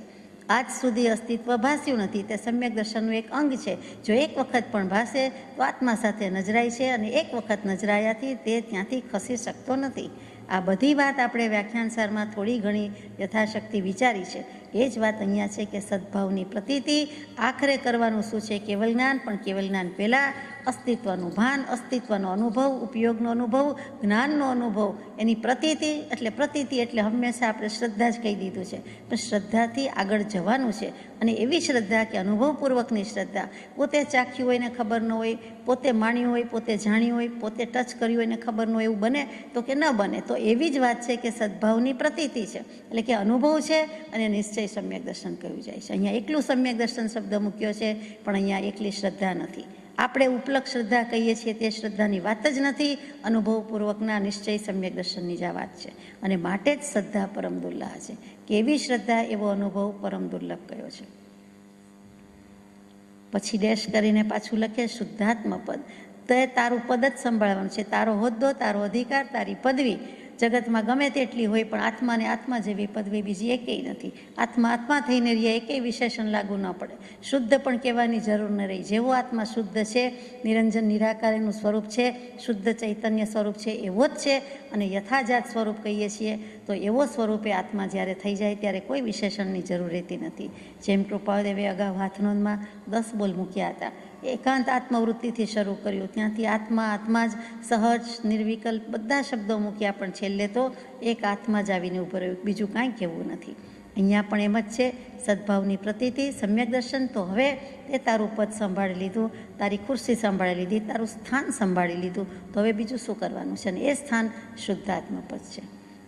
આજ સુધી અસ્તિત્વ ભાસ્યું નથી, તે સમ્યક દર્શનનું એક અંગ છે. જો એક વખત પણ ભાસે તો આત્મા સાથે નજરાય છે, અને એક વખત નજરાયાથી તે ત્યાંથી ખસી શકતો નથી. આ બધી વાત આપણે વ્યાખ્યાનસારમાં થોડી ઘણી યથાશક્તિ વિચારી છે. એ જ વાત અહીંયા છે કે સદભાવની પ્રતીતિ. આખરે કરવાનું શું છે? કેવલ જ્ઞાન. પણ કેવલ જ્ઞાન પહેલાં અસ્તિત્વનું ભાન, અસ્તિત્વનો અનુભવ, ઉપયોગનો અનુભવ, જ્ઞાનનો અનુભવ, એની પ્રતીતિ. પ્રતીતિ એટલે હંમેશા આપણે શ્રદ્ધા જ કહી દીધું છે, પણ શ્રદ્ધાથી આગળ જવાનું છે. અને એવી શ્રદ્ધા કે અનુભવપૂર્વકની શ્રદ્ધા. પોતે ચાખ્યું હોય ને ખબર ન હોય, પોતે માણ્યું હોય, પોતે જાણ્યું હોય, પોતે ટચ કર્યું હોય ને ખબર ન હોય, એવું બને તો કે ન બને. તો એવી જ વાત છે કે સદભાવની પ્રતીતિ છે, એટલે કે અનુભવ છે અને નિશ્ચય સમ્યક દર્શન કહ્યું જાય છે. અહીંયા એકલું સમ્યક દર્શન શબ્દ મૂક્યો છે, પણ અહીંયા એકલી શ્રદ્ધા નથી. આપણે ઉપલક શ્રદ્ધા કહીએ છીએ તે શ્રદ્ધાની વાત જ નથી. અનુભવપૂર્વકના નિશ્ચય સમ્યક દર્શનની જ આ વાત છે. અને માટે જ શ્રદ્ધા પરમ દુર્લભ છે. કેવી શ્રદ્ધા એવો અનુભવ પરમ દુર્લભ કયો છે. પછી ડેશ કરીને પાછું લખે શુદ્ધાત્મ પદ. તો એ તારું પદ જ સંભાળવાનું છે. તારો હોદ્દો, તારો અધિકાર, તારી પદવી જગતમાં ગમે તેટલી હોય, પણ આત્માને આત્મા જેવી પદવી બીજી એકેય નથી. આત્મા આત્મા થઈને રહે, એકેય વિશેષણ લાગુ ન પડે. શુદ્ધ પણ કહેવાની જરૂર ન રહી. જેવો આત્મા શુદ્ધ છે, નિરંજન નિરાકાર એનું સ્વરૂપ છે, શુદ્ધ ચૈતન્ય સ્વરૂપ છે, એવો જ છે. અને યથાજાત સ્વરૂપ કહીએ છીએ તો એવો સ્વરૂપે આત્મા જ્યારે થઈ જાય ત્યારે કોઈ વિશેષણની જરૂર રહેતી નથી. જેમ કૃપાળુદેવે અગાઉ હાથનોંધમાં 10 બોલ મૂક્યા હતા. એકાંત આત્મવૃત્તિથી શરૂ કર્યું, ત્યાંથી આત્મા જ સહજ, નિર્વિકલ્પ બધા શબ્દો મૂક્યા, પણ છેલ્લે તો એક આત્મા જ આવીને ઉભો રહ્યું, બીજું કાંઈ કહેવું નથી. અહીંયા પણ એમ જ છે, સદભાવની પ્રતીતિ, સમ્યક દર્શન. તો હવે તે તારું પદ સંભાળી લીધું, તારી ખુરશી સંભાળી લીધી, તારું સ્થાન સંભાળી લીધું, તો હવે બીજું શું કરવાનું છે? અને એ સ્થાન શુદ્ધાત્મ પદ છે.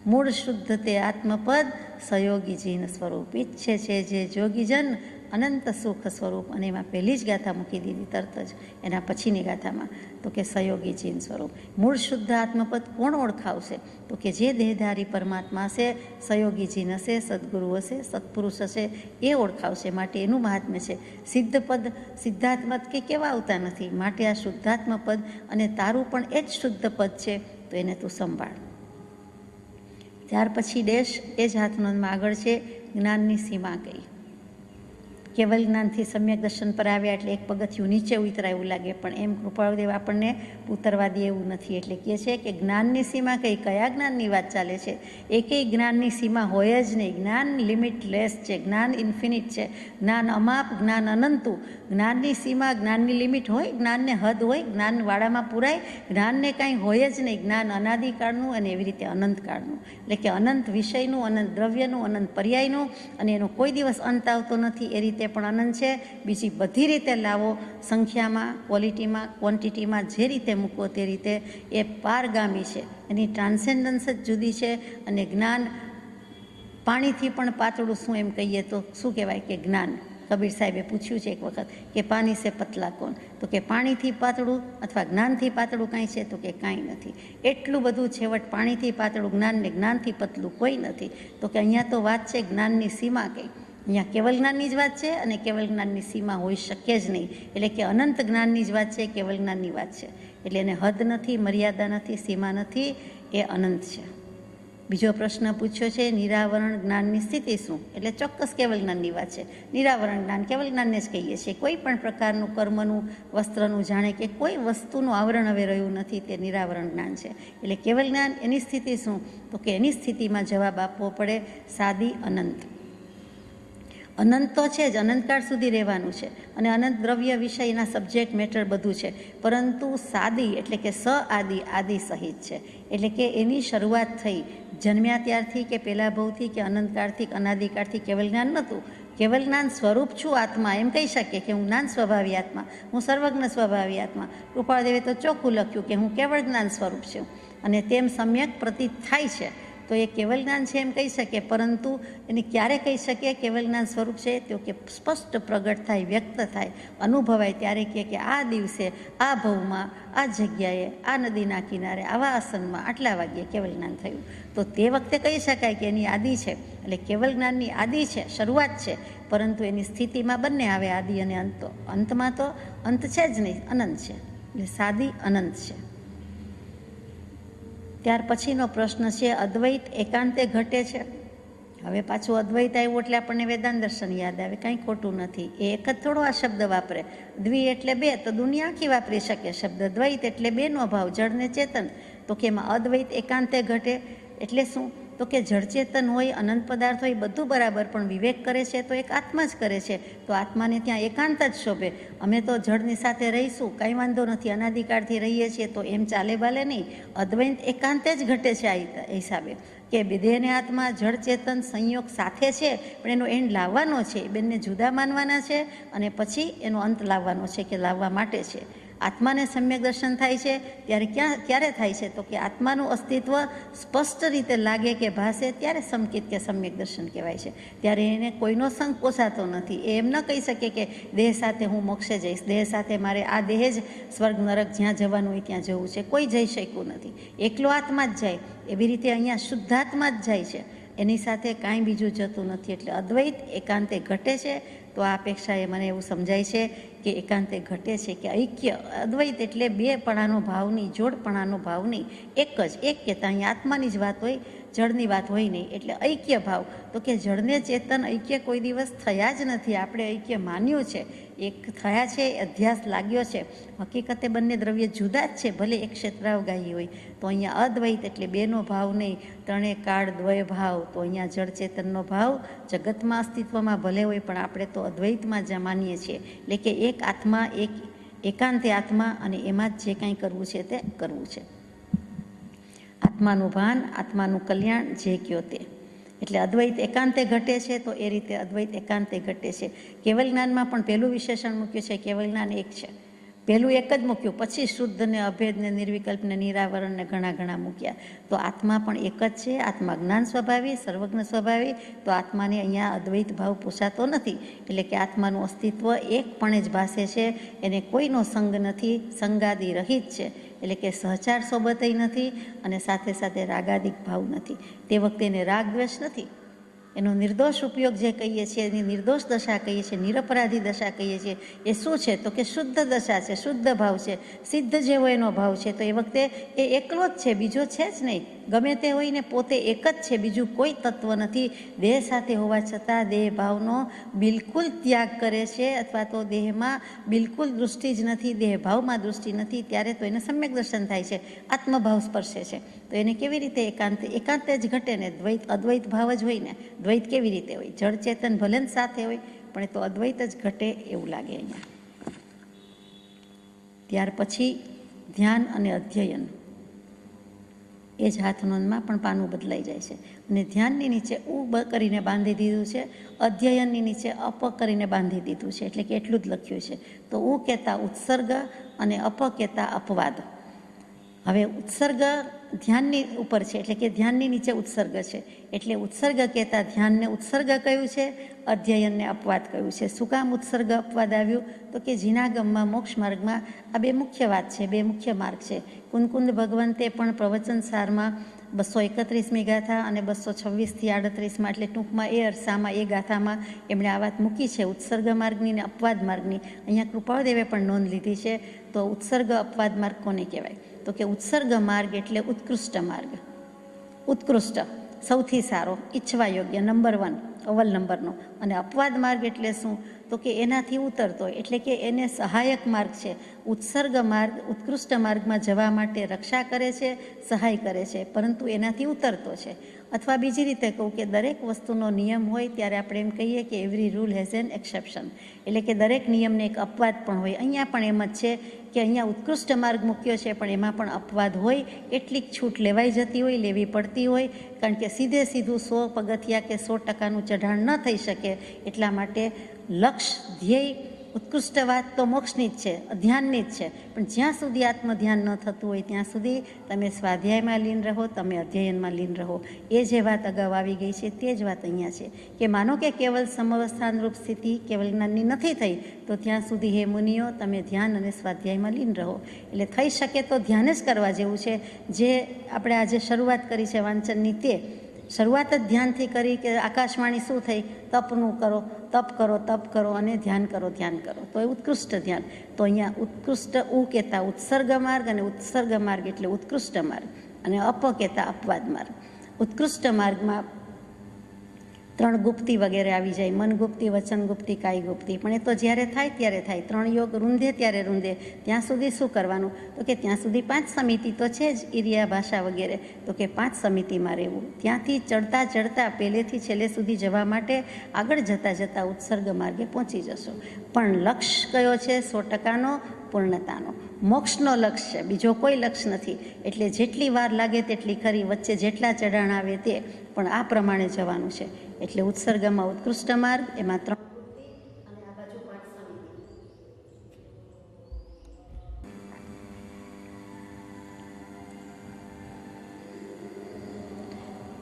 મૂળ શુદ્ધ તે આત્મપદ સયોગી જીન સ્વરૂપ ઈચ્છે છે જે જોગીજન અનંત સુખ સ્વરૂપ. અને એમાં પહેલી જ ગાથા મૂકી દીધી તરત જ એના પછીની ગાથામાં, તો કે સયોગી જીન સ્વરૂપ. મૂળ શુદ્ધ આત્મપદ કોણ ઓળખાવશે? તો કે જે દેહધારી પરમાત્મા હશે, સયોગી જીન હશે, સદગુરુ હશે, સત્પુરુષ હશે, એ ઓળખાવશે. માટે એનું મહાત્મ્ય છે. સિદ્ધ પદ સિદ્ધાત્મત કે કેવા આવતા નથી, માટે આ શુદ્ધાત્મ પદ અને તારું પણ એ જ શુદ્ધ પદ છે, તો એને તું સંભાળ. ત્યાર પછી ડેશ એ જ હાથનોંધમાં આગળ છે જ્ઞાનની સીમા કઈ. કેવલ જ્ઞાનથી સમ્યક દર્શન પર આવ્યા એટલે એક પગથિયું નીચે ઉતરાય એવું લાગે, પણ એમ કૃપાળુદેવ આપણને ઉતરવા દે એવું નથી. એટલે કહે છે કે જ્ઞાનની સીમા કઈ, કયા જ્ઞાનની વાત ચાલે છે? એકેય જ્ઞાનની સીમા હોય જ નહીં. જ્ઞાન લિમિટલેસ છે, જ્ઞાન ઇન્ફિનિટ છે, જ્ઞાન અમાપ, જ્ઞાન અનંતું. જ્ઞાનની સીમા, જ્ઞાનની લિમિટ હોય? જ્ઞાનને હદ હોય? જ્ઞાનવાળામાં પૂરાય? જ્ઞાનને કાંઈ હોય જ નહીં. જ્ઞાન અનાદિકાળનું અને એવી રીતે અનંતકાળનું, એટલે કે અનંત વિષયનું, અનંત દ્રવ્યનું, અનંત પર્યાયનું, અને એનો કોઈ દિવસ અંત આવતો નથી. એ રીતે પણ અનંત છે. બીજી બધી રીતે લાવો, સંખ્યામાં, ક્વોલિટીમાં, ક્વોન્ટિટીમાં, જે રીતે મૂકો તે રીતે એ પારગામી છે. એની ટ્રાન્સેન્ડન્સ જ જુદી છે. અને જ્ઞાન પાણીથી પણ પાતળું, શું એમ કહીએ તો શું કહેવાય કે જ્ઞાન. કબીર સાહેબે પૂછ્યું છે એક વખત કે પાણી સે પતલા કોણ, તો કે પાણીથી પાતળું અથવા જ્ઞાનથી પાતળું કાંઈ છે, તો કે કાંઈ નથી. એટલું બધું છેવટ પાણીથી પાતળું જ્ઞાન ને જ્ઞાનથી પતલું કોઈ નથી. તો કે અહીંયા તો વાત છે જ્ઞાનની સીમા કઈ. અહીંયા કેવલ જ્ઞાનની જ વાત છે, અને કેવલ જ્ઞાનની સીમા હોઈ શકે જ નહીં. એટલે કે અનંત જ્ઞાનની જ વાત છે, કેવલ જ્ઞાનની વાત છે. એટલે એને હદ નથી, મર્યાદા નથી, સીમા નથી, એ અનંત છે. બીજો પ્રશ્ન પૂછ્યો છે નિરાવરણ જ્ઞાનની સ્થિતિ શું? એટલે ચોક્કસ કેવલ જ્ઞાનની વાત છે. નિરાવરણ જ્ઞાન કેવલ જ્ઞાનને જ કહીએ છીએ. કોઈ પણ પ્રકારનું કર્મનું, વસ્ત્રનું, જાણે કે કોઈ વસ્તુનું આવરણ હવે રહ્યું નથી, તે નિરાવરણ જ્ઞાન છે. એટલે કેવલ જ્ઞાન, એની સ્થિતિ શું? તો કે એની સ્થિતિમાં જવાબ આપવો પડે સાદી અનંત. અનંત તો છે જ, અનંતકાળ સુધી રહેવાનું છે, અને અનંત દ્રવ્ય વિષય એના સબ્જેક્ટ મેટર બધું છે, પરંતુ સાદી એટલે કે સ આદિ, આદિ સહિત છે. એટલે કે એની શરૂઆત થઈ જન્મ્યા ત્યારથી કે પહેલા ભવથી કે અનંતકાળથી કે અનાદિકાળથી કેવલ જ્ઞાન નહોતું. કેવલ જ્ઞાન સ્વરૂપ છું આત્મા, એમ કહી શકીએ કે હું જ્ઞાન સ્વભાવી આત્મા, હું સર્વજ્ઞ સ્વભાવી આત્મા. કૃપાળદેવે તો ચોખ્ખું લખ્યું કે હું કેવળ જ્ઞાન સ્વરૂપ છું, અને તેમ સમ્યક પ્રતીત થાય છે. તો એ કેવલ જ્ઞાન છે એમ કહી શકીએ, પરંતુ એને ક્યારે કહી શકીએ કેવલ જ્ઞાન સ્વરૂપ છે? તો કે સ્પષ્ટ પ્રગટ થાય, વ્યક્ત થાય, અનુભવાય ત્યારે કે આ દિવસે, આ ભવમાં, આ જગ્યાએ, આ નદીના કિનારે, આવા આસનમાં, આટલા વાગ્યે કેવલ જ્ઞાન થયું. તો તે વખતે કહી શકાય કે એની આદિ છે. એટલે કેવલ જ્ઞાનની આદિ છે, શરૂઆત છે, પરંતુ એની સ્થિતિમાં બંને આવે, આદિ અને અંત. અંતમાં તો અંત છે જ નહીં, અનંત છે. એટલે સાદી અનંત છે. ત્યાર પછીનો પ્રશ્ન છે અદ્વૈત એકાંતે ઘટે છે. હવે પાછું અદ્વૈત આવ્યું એટલે આપણને વેદાંત દર્શન યાદ આવે, કાંઈ ખોટું નથી. એ એક જ થોડો આ શબ્દ વાપરે. દ્વિ એટલે બે, તો દુનિયા આખી વાપરી શકે શબ્દ. દ્વૈત એટલે બેનો ભાવ, જળ ને ચેતન. તો કે એમાં અદ્વૈત એકાંતે ઘટે એટલે શું? તો કે જળચેતન હોય, અનંત પદાર્થ હોય, બધું બરાબર, પણ વિવેક કરે છે તો એક આત્મા જ કરે છે. તો આત્માને ત્યાં એકાંત જ શોભે. અમે તો જળની સાથે રહીશું, કાંઈ વાંધો નથી, અનાદિકાળથી રહીએ છીએ, તો એમ ચાલે બાલે નહીં. અદ્વૈત એકાંતે જ ઘટે છે આ હિસાબે, કે દેહને આત્મા, જળ ચેતન સંયોગ સાથે છે, પણ એનો એન્ડ લાવવાનો છે. બંને જુદા માનવાના છે, અને પછી એનો અંત લાવવાનો છે, કે લાવવા માટે છે. આત્માને સમ્યક દર્શન થાય છે ત્યારે ક્યારે થાય છે? તો કે આત્માનું અસ્તિત્વ સ્પષ્ટ રીતે લાગે કે ભાસે, ત્યારે સંકિત કે સમ્યક દર્શન કહેવાય છે. ત્યારે એને કોઈનો સંગ પોસાતો નથી. એ એમ ન કહી શકે કે દેહ સાથે હું મોક્ષે જઈશ, દેહ સાથે મારે આ દેહ જ સ્વર્ગ નરક જ્યાં જવાનું હોય ત્યાં જવું છે. કોઈ જઈ શક્યું નથી, એકલો આત્મા જ જાય. એવી રીતે અહીંયા શુદ્ધાત્મા જ જાય છે, એની સાથે કાંઈ બીજું જતું નથી. એટલે અદ્વૈત એકાંતે ઘટે છે. તો આ અપેક્ષાએ મને એવું સમજાય છે કે એકાંતે ઘટે છે, કે ઐક્ય. અદ્વૈત એટલે બેપણાનો ભાવની, જોડપણાનો ભાવની, એક જ એક્યતા. અહીંયા આત્માની જ વાત હોય, જળની વાત હોય નહીં. એટલે ઐક્ય ભાવ. તો કે જળને ચેતન ઐક્ય કોઈ દિવસ થયા જ નથી. આપણે ઐક્ય માન્યું છે, એક થયા છે, અધ્યાસ લાગ્યો છે. હકીકતે બંને દ્રવ્ય જુદા જ છે, ભલે એક ક્ષેત્રાવગાહી હોય. તો અહીંયા અદ્વૈત એટલે બેનો ભાવ નહીં, ત્રણે કાળ દ્વય ભાવ. તો અહીંયા જળ ચેતનનો ભાવ જગતમાં અસ્તિત્વમાં ભલે હોય, પણ આપણે તો અદ્વૈતમાં જ માનીએ છીએ. એટલે કે એક આત્મા, એક એકાંતે આત્મા, અને એમાં જ જે કાંઈ કરવું છે તે કરવું છે. આત્માનું ભાન, આત્માનું કલ્યાણ, જે કયો તે. એટલે અદ્વૈત એકાંતે ઘટે છે, તો એ રીતે અદ્વૈત એકાંતે ઘટે છે. કેવલ જ્ઞાનમાં પણ પહેલું વિશેષણ મૂક્યું છે, કેવલ જ્ઞાન એક છે. પહેલું એક જ મૂક્યું, પછી શુદ્ધને, અભેદને, નિર્વિકલ્પને, નિરાવરણને ઘણા ઘણા મૂક્યા. તો આત્મા પણ એક જ છે. આત્મા જ્ઞાન સ્વભાવી, સર્વજ્ઞ સ્વભાવી. તો આત્માને અહીંયા અદ્વૈત ભાવ પોસાતો નથી. એટલે કે આત્માનું અસ્તિત્વ એકપણે જ ભાસે છે. એને કોઈનો સંગ નથી, સંગાદી રહિત છે. એટલે કે સહચાર સોબતય નથી અને સાથે સાથે રાગાદિક ભાવ નથી. તે વખતે એને રાગ દ્વેષ નથી. એનો નિર્દોષ ઉપયોગ જે કહીએ છીએ, એની નિર્દોષ દશા કહીએ છીએ, નિરપરાધી દશા કહીએ છીએ. એ શું છે? તો કે શુદ્ધ દશા છે, શુદ્ધ ભાવ છે, સિદ્ધ જેવો એનો ભાવ છે. તો એ વખતે એ એકલો જ છે, બીજો છે જ નહીં. ગમે તે હોય ને પોતે એક જ છે, બીજું કોઈ તત્વ નથી. દેહ સાથે હોવા છતાં દેહ ભાવનો બિલકુલ ત્યાગ કરે છે, અથવા તો દેહમાં બિલકુલ દૃષ્ટિ જ નથી, દેહ ભાવમાં દૃષ્ટિ નથી. ત્યારે તો એને સમ્યક દર્શન થાય છે, આત્મભાવ સ્પર્શે છે. તો એને કેવી રીતે એકાંત જ ઘટે ને? દ્વૈત અદ્વૈત ભાવ જ હોય ને. દ્વૈત કેવી રીતે હોય? જળ ચેતન ભલે જ સાથે હોય, પણ એ તો અદ્વૈત જ ઘટે એવું લાગે અહીંયા. ત્યાર પછી ધ્યાન અને અધ્યયન, એ જ હાથનોંધમાં પણ પાનું બદલાઈ જાય છે. અને ધ્યાનની નીચે ઉ કરીને બાંધી દીધું છે, અધ્યયનની નીચે અપ કરીને બાંધી દીધું છે. એટલે કે એટલું જ લખ્યું છે. તો ઉ કહેતા ઉત્સર્ગ અને અપ કહેતા અપવાદ. હવે ઉત્સર્ગ ધ્યાનની ઉપર છે, એટલે કે ધ્યાનની નીચે ઉત્સર્ગ છે. એટલે ઉત્સર્ગ કહેતા ધ્યાનને ઉત્સર્ગ કહ્યું છે, અધ્યયનને અપવાદ કહ્યું છે. શું કામ ઉત્સર્ગ અપવાદ આવ્યું? તો કે જીનાગમમાં, મોક્ષ માર્ગમાં આ બે મુખ્ય વાત છે, બે મુખ્ય માર્ગ છે. કુંદકુંદ ભગવંતે પણ પ્રવચન સારમાં 231મી ગાથા અને 226થી 38માં, એટલે ટૂંકમાં એ અરસામાં, એ ગાથામાં એમણે આ વાત મૂકી છે, ઉત્સર્ગ માર્ગની ને અપવાદ માર્ગની. અહીંયા કૃપાળદેવે પણ નોંધ લીધી છે. તો ઉત્સર્ગ અપવાદ માર્ગ કોને કહેવાય? તો કે ઉત્સર્ગ માર્ગ એટલે ઉત્કૃષ્ટ માર્ગ, ઉત્કૃષ્ટ, સૌથી સારો, ઈચ્છવા યોગ્ય, નંબર 1, અવ્વલ નંબરનો. અને અપવાદ માર્ગ એટલે શું? તો કે એનાથી ઉતરતો, એટલે કે એને સહાયક માર્ગ છે. ઉત્સર્ગ માર્ગ ઉત્કૃષ્ટ માર્ગમાં જવા માટે રક્ષા કરે છે, સહાય કરે છે, પરંતુ એનાથી ઉતરતો છે. અથવા બીજી રીતે કહું કે દરેક વસ્તુનો નિયમ હોય ત્યારે આપણે એમ કહીએ કે every rule has N exception. એટલે કે દરેક નિયમને એક અપવાદ પણ હોય. અહીંયા પણ એમ જ છે કે અહીંયા ઉત્કૃષ્ટ માર્ગ મૂક્યો છે, પણ એમાં પણ અપવાદ હોય. કેટલીક છૂટ લેવાઈ જતી હોય, લેવી પડતી હોય, કારણ કે સીધે સીધું 100 પગથિયા કે 100% ચઢાણ ન થઈ શકે. એટલા માટે લક્ષ્ય, ધ્યેય, ઉત્કૃષ્ટ વાત તો મોક્ષની જ છે, ધ્યાનની જ છે. પણ જ્યાં સુધી આત્મધ્યાન ન થતું હોય ત્યાં સુધી તમે સ્વાધ્યાયમાં લીન રહો, તમે અધ્યયનમાં લીન રહો. એ જે વાત અગાઉ આવી ગઈ છે તે જ વાત અહીંયા છે કે માનો કે કેવલ સમવસ્થાનરૂપ સ્થિતિ કેવલ જ્ઞાનની નથી થઈ, તો ત્યાં સુધી હે મુનિઓ તમે ધ્યાન અને સ્વાધ્યાયમાં લીન રહો. એટલે થઈ શકે તો ધ્યાન જ કરવા જેવું છે. જે આપણે આજે શરૂઆત કરી છે વાંચનની, તે શરૂઆત જ ધ્યાનથી કરી કે આકાશવાણી શું થઈ? તપનું કરો, તપ કરો, તપ કરો અને ધ્યાન કરો, ધ્યાન કરો. તો એ ઉત્કૃષ્ટ ધ્યાન. તો અહીંયા ઉત્કૃષ્ટ ઉ કહેતા ઉત્સર્ગ માર્ગ, અને ઉત્સર્ગ માર્ગ એટલે ઉત્કૃષ્ટ માર્ગ, અને અપ કહેતા અપવાદ માર્ગ. ઉત્કૃષ્ટ માર્ગમાં 3 ગુપ્તી વગેરે આવી જાય, મન ગુપ્તી, વચન ગુપ્તી, કાય ગુપ્તી. પણ એ તો જ્યારે થાય ત્યારે થાય. 3 યોગ રૂંધે ત્યારે રૂંધે. ત્યાં સુધી શું કરવાનું? તો કે ત્યાં સુધી 5 સમિતિ તો છે જ, ઇરિયા, ભાષા વગેરે. તો કે 5 સમિતિમાં રહેવું. ત્યાંથી ચડતા ચડતા પહેલેથી છેલ્લે સુધી જવા માટે આગળ જતાં જતાં ઉત્સર્ગ માર્ગે પહોંચી જશો. પણ લક્ષ્ય કયો છે? 100%નો, પૂર્ણતાનો. મોક્ષનો લક્ષ્ય છે, બીજો કોઈ લક્ષ્ય નથી. એટલે જેટલી વાર લાગે તેટલી ખરી, વચ્ચે જેટલા ચઢાણ આવે તે, પણ આ પ્રમાણે જવાનું છે. એટલે ઉત્સર્ગમાં ઉત્કૃષ્ટ માર્ગ, એમાં 3 અને આ બાજુ 5 સમિતિ.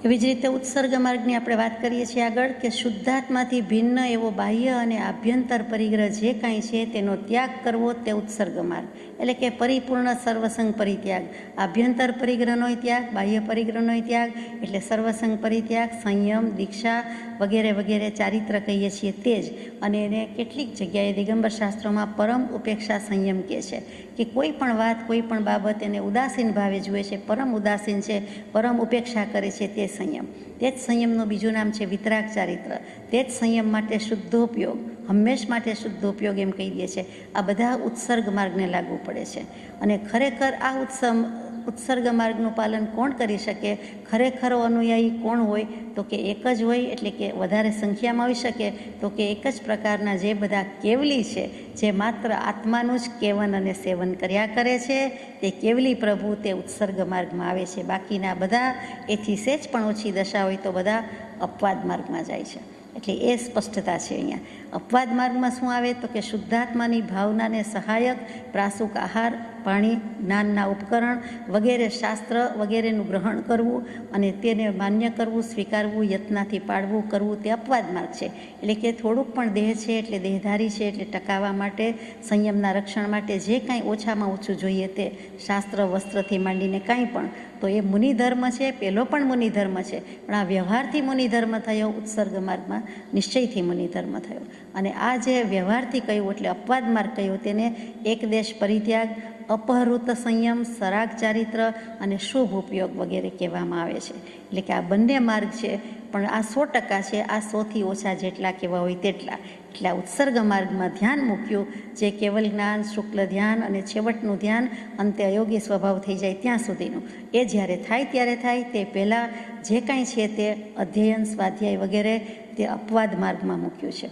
એવી જ રીતે ઉત્સર્ગ માર્ગની આપણે વાત કરીએ છીએ આગળ કે શુદ્ધાત્માથી ભિન્ન એવો બાહ્ય અને આભ્યંતર પરિગ્રહ જે કાંઈ છે તેનો ત્યાગ કરવો, તે ઉત્સર્ગ માર્ગ. એટલે કે પરિપૂર્ણ સર્વસંગ પરિત્યાગ. આભ્યંતર પરિગ્રહનો ત્યાગ, બાહ્ય પરિગ્રહનો ત્યાગ, એટલે સર્વસંગ પરિત્યાગ, સંયમ, દીક્ષા વગેરે વગેરે ચારિત્ર કહીએ છીએ તે જ. અને એને કેટલીક જગ્યાએ દિગંબર શાસ્ત્રોમાં પરમ ઉપેક્ષા સંયમ કહે છે કે કોઈ પણ વાત, કોઈ પણ બાબત એને ઉદાસીન ભાવે જુએ છે, પરમ ઉદાસીન છે, પરમ ઉપેક્ષા કરે છે, તે સંયમ. તે જ સંયમનું બીજું નામ છે વિતરાગ ચારિત્ર. તે જ સંયમ માટે શુદ્ધોપયોગ, હંમેશ માટે શુદ્ધોપયોગ એમ કહી દે છે. આ બધા ઉત્સર્ગ માર્ગને લાગુ પડે છે. અને ખરેખર આ ઉત્સર્ગ માર્ગનું પાલન કોણ કરી શકે? ખરેખરો અનુયાયી કોણ હોય? તો કે એક જ હોય. એટલે કે વધારે સંખ્યામાં હોઈ શકે તો કે એક જ પ્રકારના જે બધા કેવલી છે, જે માત્ર આત્માનું જ કેવન અને સેવન કર્યા કરે છે, તે કેવલી પ્રભુ તે ઉત્સર્ગ માર્ગમાં આવે છે. બાકીના બધા એથી સેજ પણ ઓછી દશા હોય તો બધા અપવાદ માર્ગમાં જાય છે. એટલે એ સ્પષ્ટતા છે અહીંયા. અપવાદ માર્ગમાં શું આવે તો કે શુદ્ધાત્માની ભાવનાને સહાયક પ્રાસુક આહાર, પાણી, જ્ઞાનના ઉપકરણ વગેરે શાસ્ત્ર વગેરેનું ગ્રહણ કરવું અને તેને માન્ય કરવું, સ્વીકારવું, યત્નાથી પાળવું કરવું તે અપવાદ માર્ગ છે. એટલે કે થોડુંક પણ દેહ છે એટલે દેહધારી છે એટલે ટકાવવા માટે, સંયમના રક્ષણ માટે જે કાંઈ ઓછામાં ઓછું જોઈએ તે શાસ્ત્ર વસ્ત્રથી માંડીને કાંઈ પણ, તો એ મુનિધર્મ છે. પહેલો પણ મુનિધર્મ છે, પણ આ વ્યવહારથી મુનિધર્મ થયો, ઉત્સર્ગ માર્ગમાં નિશ્ચયથી મુનિધર્મ થયો. અને આ જે વ્યવહારથી કહ્યું એટલે અપવાદ માર્ગ કહ્યો તેને એકદેશ પરિત્યાગ, અપહૃત સંયમ, સરાગ ચારિત્ર અને શુભ ઉપયોગ વગેરે કહેવામાં આવે છે. એટલે કે આ બંને માર્ગ છે, પણ આ 100% છે, આ 100થી ઓછા જેટલા કહેવા હોય તેટલા. એટલે આ ઉત્સર્ગ માર્ગમાં ધ્યાન મૂક્યું જે કેવલ જ્ઞાન, શુક્લ ધ્યાન અને છેવટનું ધ્યાન અંતે અયોગી સ્વભાવ થઈ જાય ત્યાં સુધીનું, એ જ્યારે થાય ત્યારે થાય, તે પહેલાં જે કાંઈ છે તે અધ્યયન, સ્વાધ્યાય વગેરે તે અપવાદ માર્ગમાં મૂક્યું છે.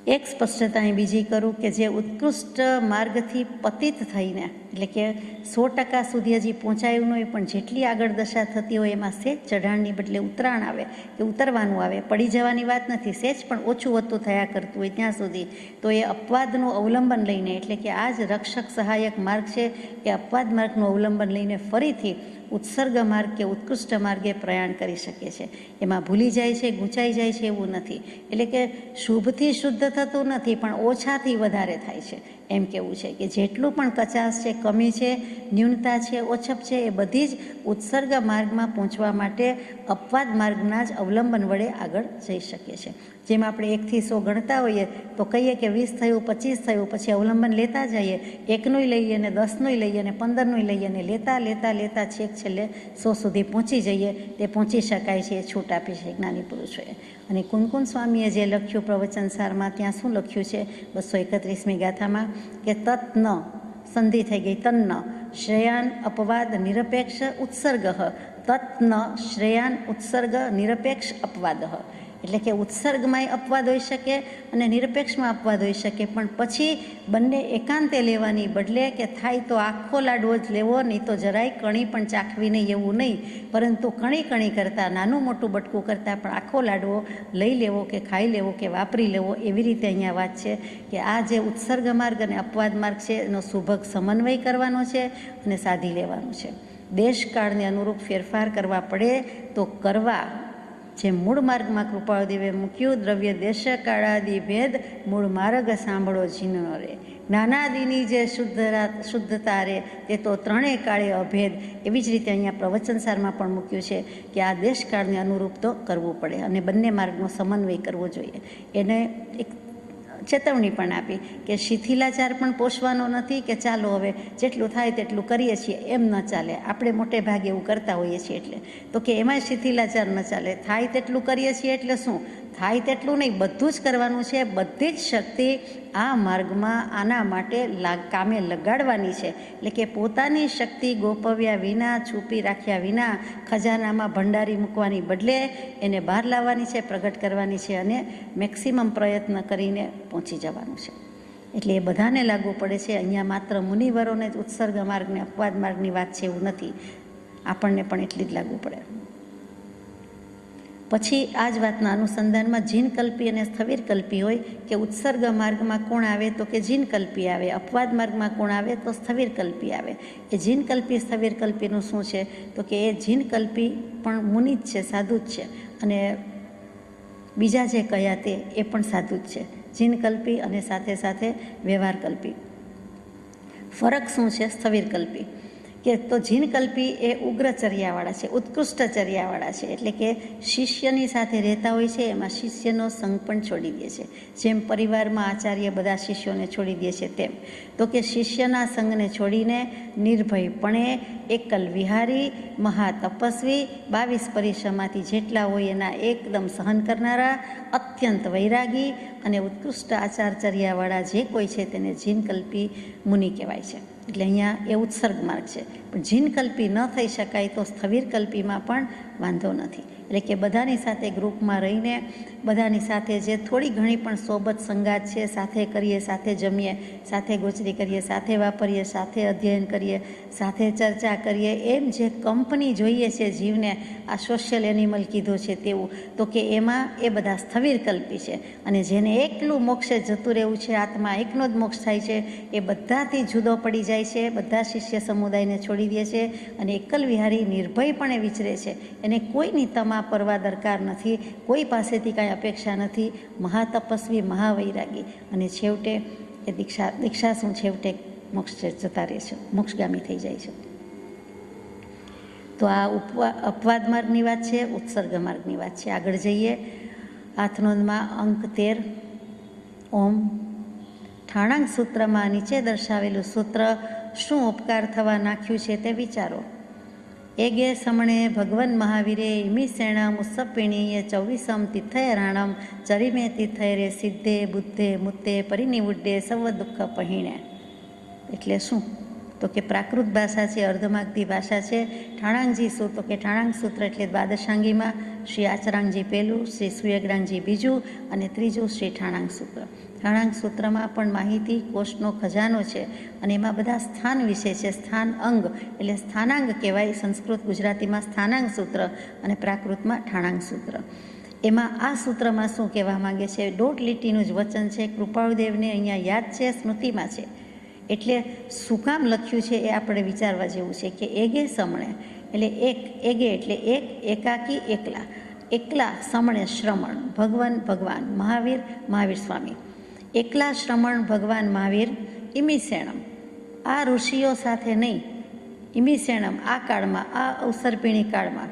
એક સ્પષ્ટતા અહીં બીજી કરું કે જે ઉત્કૃષ્ટ માર્ગથી પતિત થઈને, એટલે કે 100% સુધી હજી પહોંચાયું નહીં, પણ જેટલી આગળ દશા થતી હોય એમાં સેજ ચઢાણની બદલે ઉતરાણ આવે કે ઉતરવાનું આવે, પડી જવાની વાત નથી, સેજ પણ ઓછું વધતું થયા કરતું હોય ત્યાં સુધી, તો એ અપવાદનું અવલંબન લઈને, એટલે કે આ જ રક્ષક સહાયક માર્ગ છે, એ અપવાદ માર્ગનું અવલંબન લઈને ફરીથી ઉત્સર્ગ માર્ગ કે ઉત્કૃષ્ટ માર્ગે પ્રયાણ કરી શકે છે. એમાં ભૂલી જાય છે, ગૂંચાઈ જાય છે એવું નથી. એટલે કે શુભથી શુદ્ધ થતું નથી, પણ ઓછાથી વધારે થાય છે એમ કેવું છે કે જેટલું પણ કચાશ છે, કમી છે, ન્યૂનતા છે, ઓછપ છે, એ બધી જ ઉત્સર્ગ માર્ગમાં પહોંચવા માટે અપવાદ માર્ગના જ અવલંબન વડે આગળ જઈ શકે છે. જેમ આપણે 1થી 100 ગણતા હોઈએ તો કહીએ કે 20 થયું, 25 થયું, પછી અવલંબન લેતા જઈએ, 1નું લઈએ ને 10નું લઈએ ને 15નું લઈએ ને લેતા લેતા લેતા છેક છેલ્લે 100 સુધી પહોંચી જઈએ, તે પહોંચી શકાય છે, એ છૂટ આપી છે જ્ઞાની પુરુષોએ. અને કુનકુન સ્વામીએ જે લખ્યું પ્રવચનસારમાં, ત્યાં શું લખ્યું છે 231મી ગાથામાં કે તત ન સંધિ થઈ ગઈ, તન્ન શ્રેયાન અપવાદ નિરપેક્ષ ઉત્સર્ગ, તત ન શ્રેયાન ઉત્સર્ગ નિરપેક્ષ અપવાદ. એટલે કે ઉત્સર્ગમાંય અપવાદ હોઈ શકે અને નિરપેક્ષમાં અપવાદ હોઈ શકે, પણ પછી બંને એકાંતે લેવાની બદલે કે થાય તો આખો લાડવો જ લેવો, નહીં તો જરાય કણી પણ ચાખવી નહીં એવું નહીં, પરંતુ કણી કણી કરતાં, નાનું મોટું બટકું કરતાં પણ આખો લાડવો લઈ લેવો કે ખાઈ લેવો કે વાપરી લેવો, એવી રીતે અહીંયા વાત છે કે આ જે ઉત્સર્ગ માર્ગ અને અપવાદ માર્ગ છે એનો સુભગ સમન્વય કરવાનો છે અને સાધી લેવાનું છે. દેશકાળને અનુરૂપ ફેરફાર કરવા પડે તો કરવા, જે મૂળ માર્ગમાં કૃપાળદેવે મૂક્યું, દ્રવ્ય દેશ કાળાદિ ભેદ મૂળ માર્ગ સાંભળો જીનો રે, જ્ઞાનાદિની જે શુદ્ધતા રે તે તો ત્રણેય કાળે અભેદ. એવી જ રીતે અહીંયા પ્રવચનસારમાં પણ મૂક્યું છે કે આ દેશકાળને અનુરૂપ તો કરવું પડે અને બંને માર્ગનો સમન્વય કરવો જોઈએ. એને એક ચેતવણી પણ આપી કે શિથિલાચાર પણ પોષવાનો નથી કે ચાલો હવે જેટલું થાય તેટલું કરીએ છીએ, એમ ન ચાલે. આપણે મોટે ભાગે એવું કરતા હોઈએ છીએ, એટલે તો કે એમાંય શિથિલાચાર ન ચાલે. થાય તેટલું કરીએ છીએ એટલે શું થાય તેટલું નહીં, બધું જ કરવાનું છે. બધી જ શક્તિ આ માર્ગમાં આના માટે કામે લગાડવાની છે. એટલે કે પોતાની શક્તિ ગોપવ્યા વિના, છુપી રાખ્યા વિના, ખજાનામાં ભંડારી મૂકવાની બદલે એને બહાર લાવવાની છે, પ્રગટ કરવાની છે અને મેક્સિમમ પ્રયત્ન કરીને પહોંચી જવાનું છે. એટલે એ બધાને લાગુ પડે છે. અહીંયા માત્ર મુનિવરોને જ ઉત્સર્ગ માર્ગને અપવાદ માર્ગની વાત છે એવું નથી, આપણને પણ એટલી જ લાગુ પડે. પછી આ જ વાતના અનુસંધાનમાં જીનકલ્પી અને સ્થવિરકલ્પી હોય કે ઉત્સર્ગ માર્ગમાં કોણ આવે તો કે જીનકલ્પી આવે, અપવાદ માર્ગમાં કોણ આવે તો સ્થવિરકલ્પી આવે. એ જીનકલ્પી સ્થવિરકલ્પીનું શું છે તો કે એ જીનકલ્પી પણ મુનિ જ છે, સાધુ જ છે, અને બીજા જે કયા તે એ પણ સાધુ જ છે. જીનકલ્પી અને સાથે સાથે વ્યવહારકલ્પી. ફરક શું છે સ્થવિરકલ્પી કે તો જીનકલ્પી એ ઉગ્રચર્યાવાળા છે, ઉત્કૃષ્ટ ચર્યાવાળા છે. એટલે કે શિષ્યની સાથે રહેતા હોય છે, એમાં શિષ્યનો સંગ પણ છોડી દે છે. જેમ પરિવારમાં આચાર્ય બધા શિષ્યોને છોડી દે છે તેમ, તો કે શિષ્યના સંગને છોડીને નિર્ભયપણે એકલ વિહારી, મહાતપસ્વી, 22 પરિશ્રમમાંથી જેટલા હોય એના એકદમ સહન કરનારા, અત્યંત વૈરાગી અને ઉત્કૃષ્ટ આચારચર્યાવાળા જે કોઈ છે તેને જીનકલ્પી મુનિ કહેવાય છે. એટલે અહીંયા એ ઉત્સર્ગ માર્ગ છે. પણ જીનકલ્પી ન થઈ શકાય તો સ્થવિરકલ્પીમાં પણ વાંધો નથી. એટલે કે બધાની સાથે ગ્રુપમાં રહીને બધાની સાથે જે થોડી ઘણી પણ સોબત સંગાત છે, સાથે કરીએ, સાથે જમીએ, સાથે ગોચરી કરીએ, સાથે વાપરીએ, સાથે અધ્યયન કરીએ, સાથે ચર્ચા કરીએ, એમ જે કંપની જોઈએ છે જીવને, આ સોશિયલ એનિમલ કીધું છે તેવું, તો કે એમાં એ બધા સ્થવિર કલ્પી છે. અને જેને એકલું મોક્ષે જતું રહેવું છે, આત્મા એકનો જ મોક્ષ થાય છે, એ બધાથી જુદો પડી જાય છે, બધા શિષ્ય સમુદાયને છોડી દે છે અને એકલ વિહારી નિર્ભયપણે વિચરે છે. એને કોઈની તમા પરવા દરકાર નથી, કોઈ પાસેથી કાંઈ અપેક્ષા નથી, મહાતપસ્વી, મહાવૈરાગી. અને છેવટે એ દીક્ષા શું, છેવટે મોક્ષ જતા રહે છે, મોક્ષગામી થઈ જાય છે. તો આ અપવાદ માર્ગની વાત છે, ઉત્સર્ગ માર્ગની વાત છે. આગળ જઈએ. હાથનોંધમાં અંક 13. ઓમ. ઠાણાંક સૂત્રમાં નીચે દર્શાવેલું સૂત્ર શું ઉપકાર થવા નાખ્યું છે તે વિચારો. એગે સમણે ભગવન મહાવીરે ઇમિસેણમ ઉત્સપિણીએ 24 તીર્થયરાણમ ચરિમે તીર્થયરે સિદ્ધે બુદ્ધે મુત્તે પરિનિવુડ્ડે સર્વ દુઃખ પહીણે. એટલે શું? તો કે પ્રાકૃત ભાષા છે, અર્ધમાગધી ભાષા છે. ઠાણાંકજી સૂત્ર, તો કે ઠાણાંક સૂત્ર એટલે દ્વાદશાંગીમાં શ્રી આચરાંગજી પહેલું, શ્રી સુયગડાંગજી બીજું અને ત્રીજું શ્રી ઠાણાંક સૂત્ર. ઠાણાંક સૂત્રમાં પણ માહિતી કોષનો ખજાનો છે અને એમાં બધા સ્થાન વિશે છે. સ્થાન અંગ એટલે સ્થાનાંગ કહેવાય. સંસ્કૃત ગુજરાતીમાં સ્થાનાંગ સૂત્ર અને પ્રાકૃતમાં ઠાણાંક સૂત્ર. એમાં આ સૂત્રમાં શું કહેવા માંગે છે? 1.5 લીટીનું જ વચન છે. કૃપાળુદેવને અહીંયા યાદ છે, સ્મૃતિમાં છે. એટલે શું કામ લખ્યું છે એ આપણે વિચારવા જેવું છે. કે એગે સમણે એટલે એક, એગે એટલે એક, એકાકી એકલા, એકલા સમણે શ્રમણ, ભગવાન મહાવીર, મહાવીર સ્વામી. એકલા શ્રમણ ભગવાન મહાવીર ઇમિસેણમ, આ ઋષિઓ સાથે નહીં, ઇમિસેણમ આ કાળમાં, આ અવસરપીણી કાળમાં,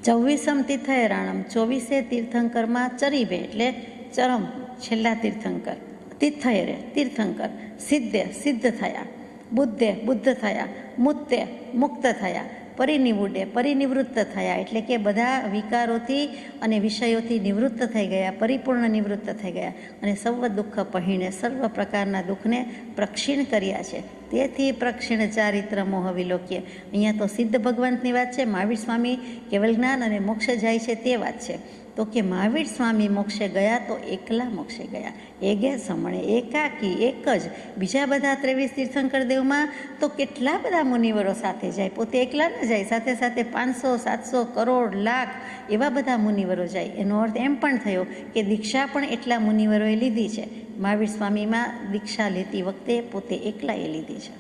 24 તીર્થયરાણમ 24 તીર્થંકરમાં ચરીભે એટલે ચરમ છેલ્લા તીર્થંકર, તીર્થયરે તીર્થંકર, સિદ્ધે સિદ્ધ થયા, બુદ્ધે બુદ્ધ થયા, મુત્તે મુક્ત થયા, પરિનિવુડે પરિનિવૃત્ત થયા એટલે કે બધા વિકારોથી અને વિષયોથી નિવૃત્ત થઈ ગયા, પરિપૂર્ણ નિવૃત્ત થઈ ગયા. અને સર્વ દુઃખ પહીણે સર્વ પ્રકારના દુઃખને પ્રક્ષીણ કર્યા છે. તેથી પ્રક્ષીણ ચારિત્ર મોહ વિલોક્ય. અહીંયા તો સિદ્ધ ભગવંતની વાત છે. મહાવીર સ્વામી કેવલ જ્ઞાન અને મોક્ષે જાય છે તે વાત છે. તો કે મહાવીર સ્વામી મોક્ષે ગયા તો એકલા મોક્ષે ગયા, એગે સમણે, એકાકી, એક જ. બીજા બધા 23 તીર્થંકર દેવમાં તો કેટલા બધા મુનિવરો સાથે જાય, પોતે એકલા ન જાય, સાથે સાથે 500, 700, કરોડ, લાખ એવા બધા મુનિવરો જાય. એનો અર્થ એમ પણ થયો કે દીક્ષા પણ એટલા મુનિવરોએ લીધી છે. મહાવીર સ્વામીમાં દીક્ષા લેતી વખતે પોતે એકલાએ લીધી છે,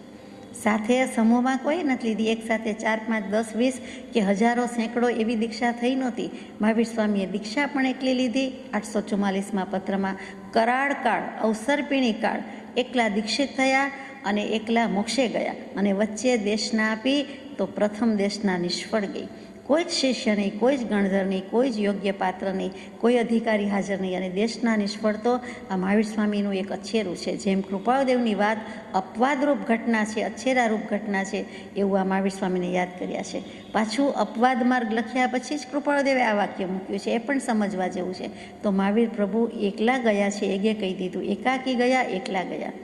સાથે સમૂહમાં કોઈ નથી લીધી. એક સાથે 4, 5, 10, 20 કે હજારો, સેંકડો એવી દીક્ષા થઈ નહોતી. મહાવીર સ્વામીએ દીક્ષા પણ એકલી લીધી. 844માં પત્રમાં કરાળ કાળ, અવસરપીણી કાળ એકલા દીક્ષિત થયા અને એકલા મોક્ષે ગયા. અને વચ્ચે દેશના આપી તો પ્રથમ દેશના નિષ્ફળ ગઈ. કોઈ જ શિષ્ય નહીં, કોઈ જ ગણધર નહીં, કોઈ જ યોગ્ય પાત્ર નહીં, કોઈ અધિકારી હાજર નહીં. અને દેશના નિષ્ફળ તો આ મહાવીર સ્વામીનું એક અચ્છેરું છે. જેમ કૃપાળુદેવની વાત અપવાદરૂપ ઘટના છે, અચ્છેરારૂપ ઘટના છે, એવું આ મહાવીર સ્વામીને યાદ કર્યા છે. પાછું અપવાદ માર્ગ લખ્યા પછી જ કૃપાળુદેવે આ વાક્ય મૂક્યું છે, એ પણ સમજવા જેવું છે. તો મહાવીર પ્રભુ એકલા ગયા છે, એગે કહી દીધું, એકાકી ગયા, એકલા ગયા.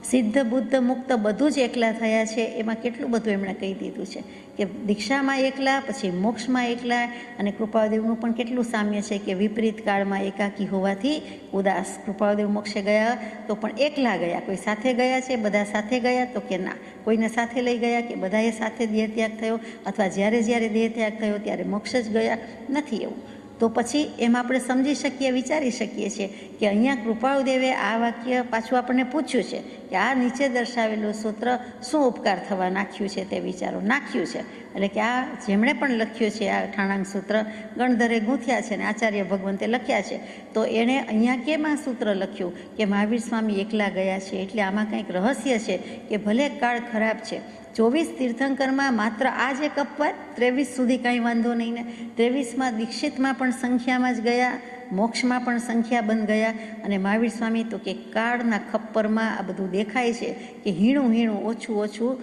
સિદ્ધ બુદ્ધ મુક્ત બધું જ એકલા થયા છે. એમાં કેટલું બધું એમણે કહી દીધું છે કે દીક્ષામાં એકલા, પછી મોક્ષમાં એકલા. અને કૃપાળુદેવનું પણ કેટલું સામ્ય છે કે વિપરીત કાળમાં એકાકી હોવાથી ઉદાસ. કૃપાળુદેવ મોક્ષે ગયા તો પણ એકલા ગયા. કોઈ સાથે ગયા છે, બધા સાથે ગયા તો કે ના, કોઈને સાથે લઈ ગયા કે બધાએ સાથે દેહત્યાગ થયો, અથવા જ્યારે દેહત્યાગ થયો ત્યારે મોક્ષ જ ગયા નથી એવું. તો પછી એમાં આપણે સમજી શકીએ, વિચારી શકીએ છીએ કે અહીંયા કૃપાળુદેવે આ વાક્ય પાછું આપણને પૂછ્યું છે કે આ નીચે દર્શાવેલું સૂત્ર શું ઉપકાર થવા નાખ્યું છે તે વિચારો. નાખ્યું છે એટલે કે આ જેમણે પણ લખ્યું છે આ ઠાણાંક સૂત્ર, ગણધરે ગૂંથ્યા છે ને આચાર્ય ભગવંતે લખ્યા છે. તો એણે અહીંયા કેમ આ સૂત્ર લખ્યું કે મહાવીર સ્વામી એકલા ગયા છે? એટલે આમાં કંઈક રહસ્ય છે કે ભલે કાળ ખરાબ છે, 24 તીર્થંકરમાં માત્ર આ જ એક અપવાદ, 23 સુધી કાંઈ વાંધો નહીં ને. 23માં દીક્ષિતમાં પણ સંખ્યામાં જ ગયા, મોક્ષમાં પણ સંખ્યાબંધ ગયા. અને મહાવીર સ્વામી તો કે કાળના ખપ્પરમાં આ બધું દેખાય છે કે હીણું ઓછું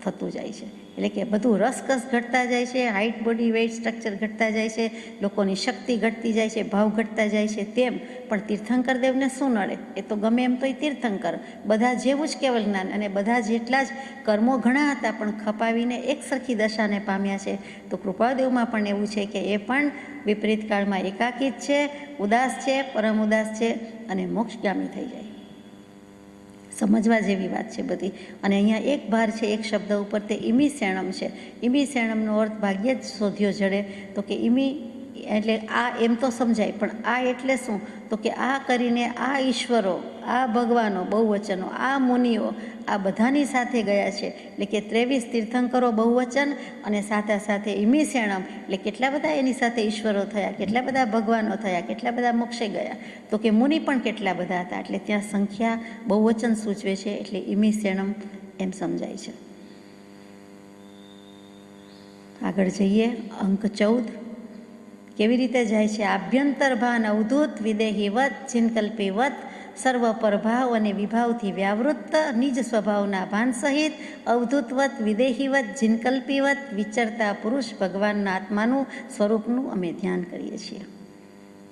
થતું જાય છે. એટલે કે બધું રસકસ ઘટતા જાય છે, હાઇટ, બોડી વેઇટ સ્ટ્રક્ચર ઘટતા જાય છે, લોકોની શક્તિ ઘટતી જાય છે, ભાવ ઘટતા જાય છે. તેમ પણ તીર્થંકર દેવને શું નડે? એ તો ગમે એમ તો એ તીર્થંકર, બધા જેવું જ કેવલ જ્ઞાન, અને બધા જેટલા જ કર્મો ઘણા હતા પણ ખપાવીને એક સરખી દશાને પામ્યા છે. તો કૃપાળદેવમાં પણ એવું છે કે એ પણ વિપરીત કાળમાં એકાકી જ છે, ઉદાસ છે, પરમ ઉદાસ છે અને મોક્ષગામી થઈ જાય. સમજવા જેવી વાત છે બધી. અને અહીંયા એક ભાર છે એક શબ્દ ઉપર, તે ઇમી શેણમ છે. ઇમી શેણમનો અર્થ ભાગ્યે જ શોધ્યો જડે. તો કે ઇમી એટલે આ એમ તો સમજાય, પણ આ એટલે શું? તો કે આ કરીને આ ઈશ્વરો, આ ભગવાનો, બહુવચનો, આ મુનિઓ, આ બધાની સાથે ગયા છે. એટલે કે 23 તીર્થંકરો બહુવચન, અને સાથે સાથે ઇમી શેણમ એટલે કેટલા બધા એની સાથે ઈશ્વરો થયા, કેટલા બધા ભગવાનો થયા, કેટલા બધા મોક્ષે ગયા. તો કે મુનિ પણ કેટલા બધા હતા, એટલે ત્યાં સંખ્યા બહુવચન સૂચવે છે, એટલે ઇમી શેણમ એમ સમજાય છે. આગળ જઈએ, અંક 14. કેવી રીતે જાય છે? આભ્યંતર ભાન અવધૂત વિદેહીવત ચિનકલ્પીવત સર્વ પરભાવ અને વિભાવથી વ્યાવૃત્ત નિજ સ્વભાવના ભાન સહિત અવધૂતવત વિદેહીવત જિનકલ્પીવત વિચરતા પુરુષ ભગવાનના આત્માનું સ્વરૂપનું અમે ધ્યાન કરીએ છીએ.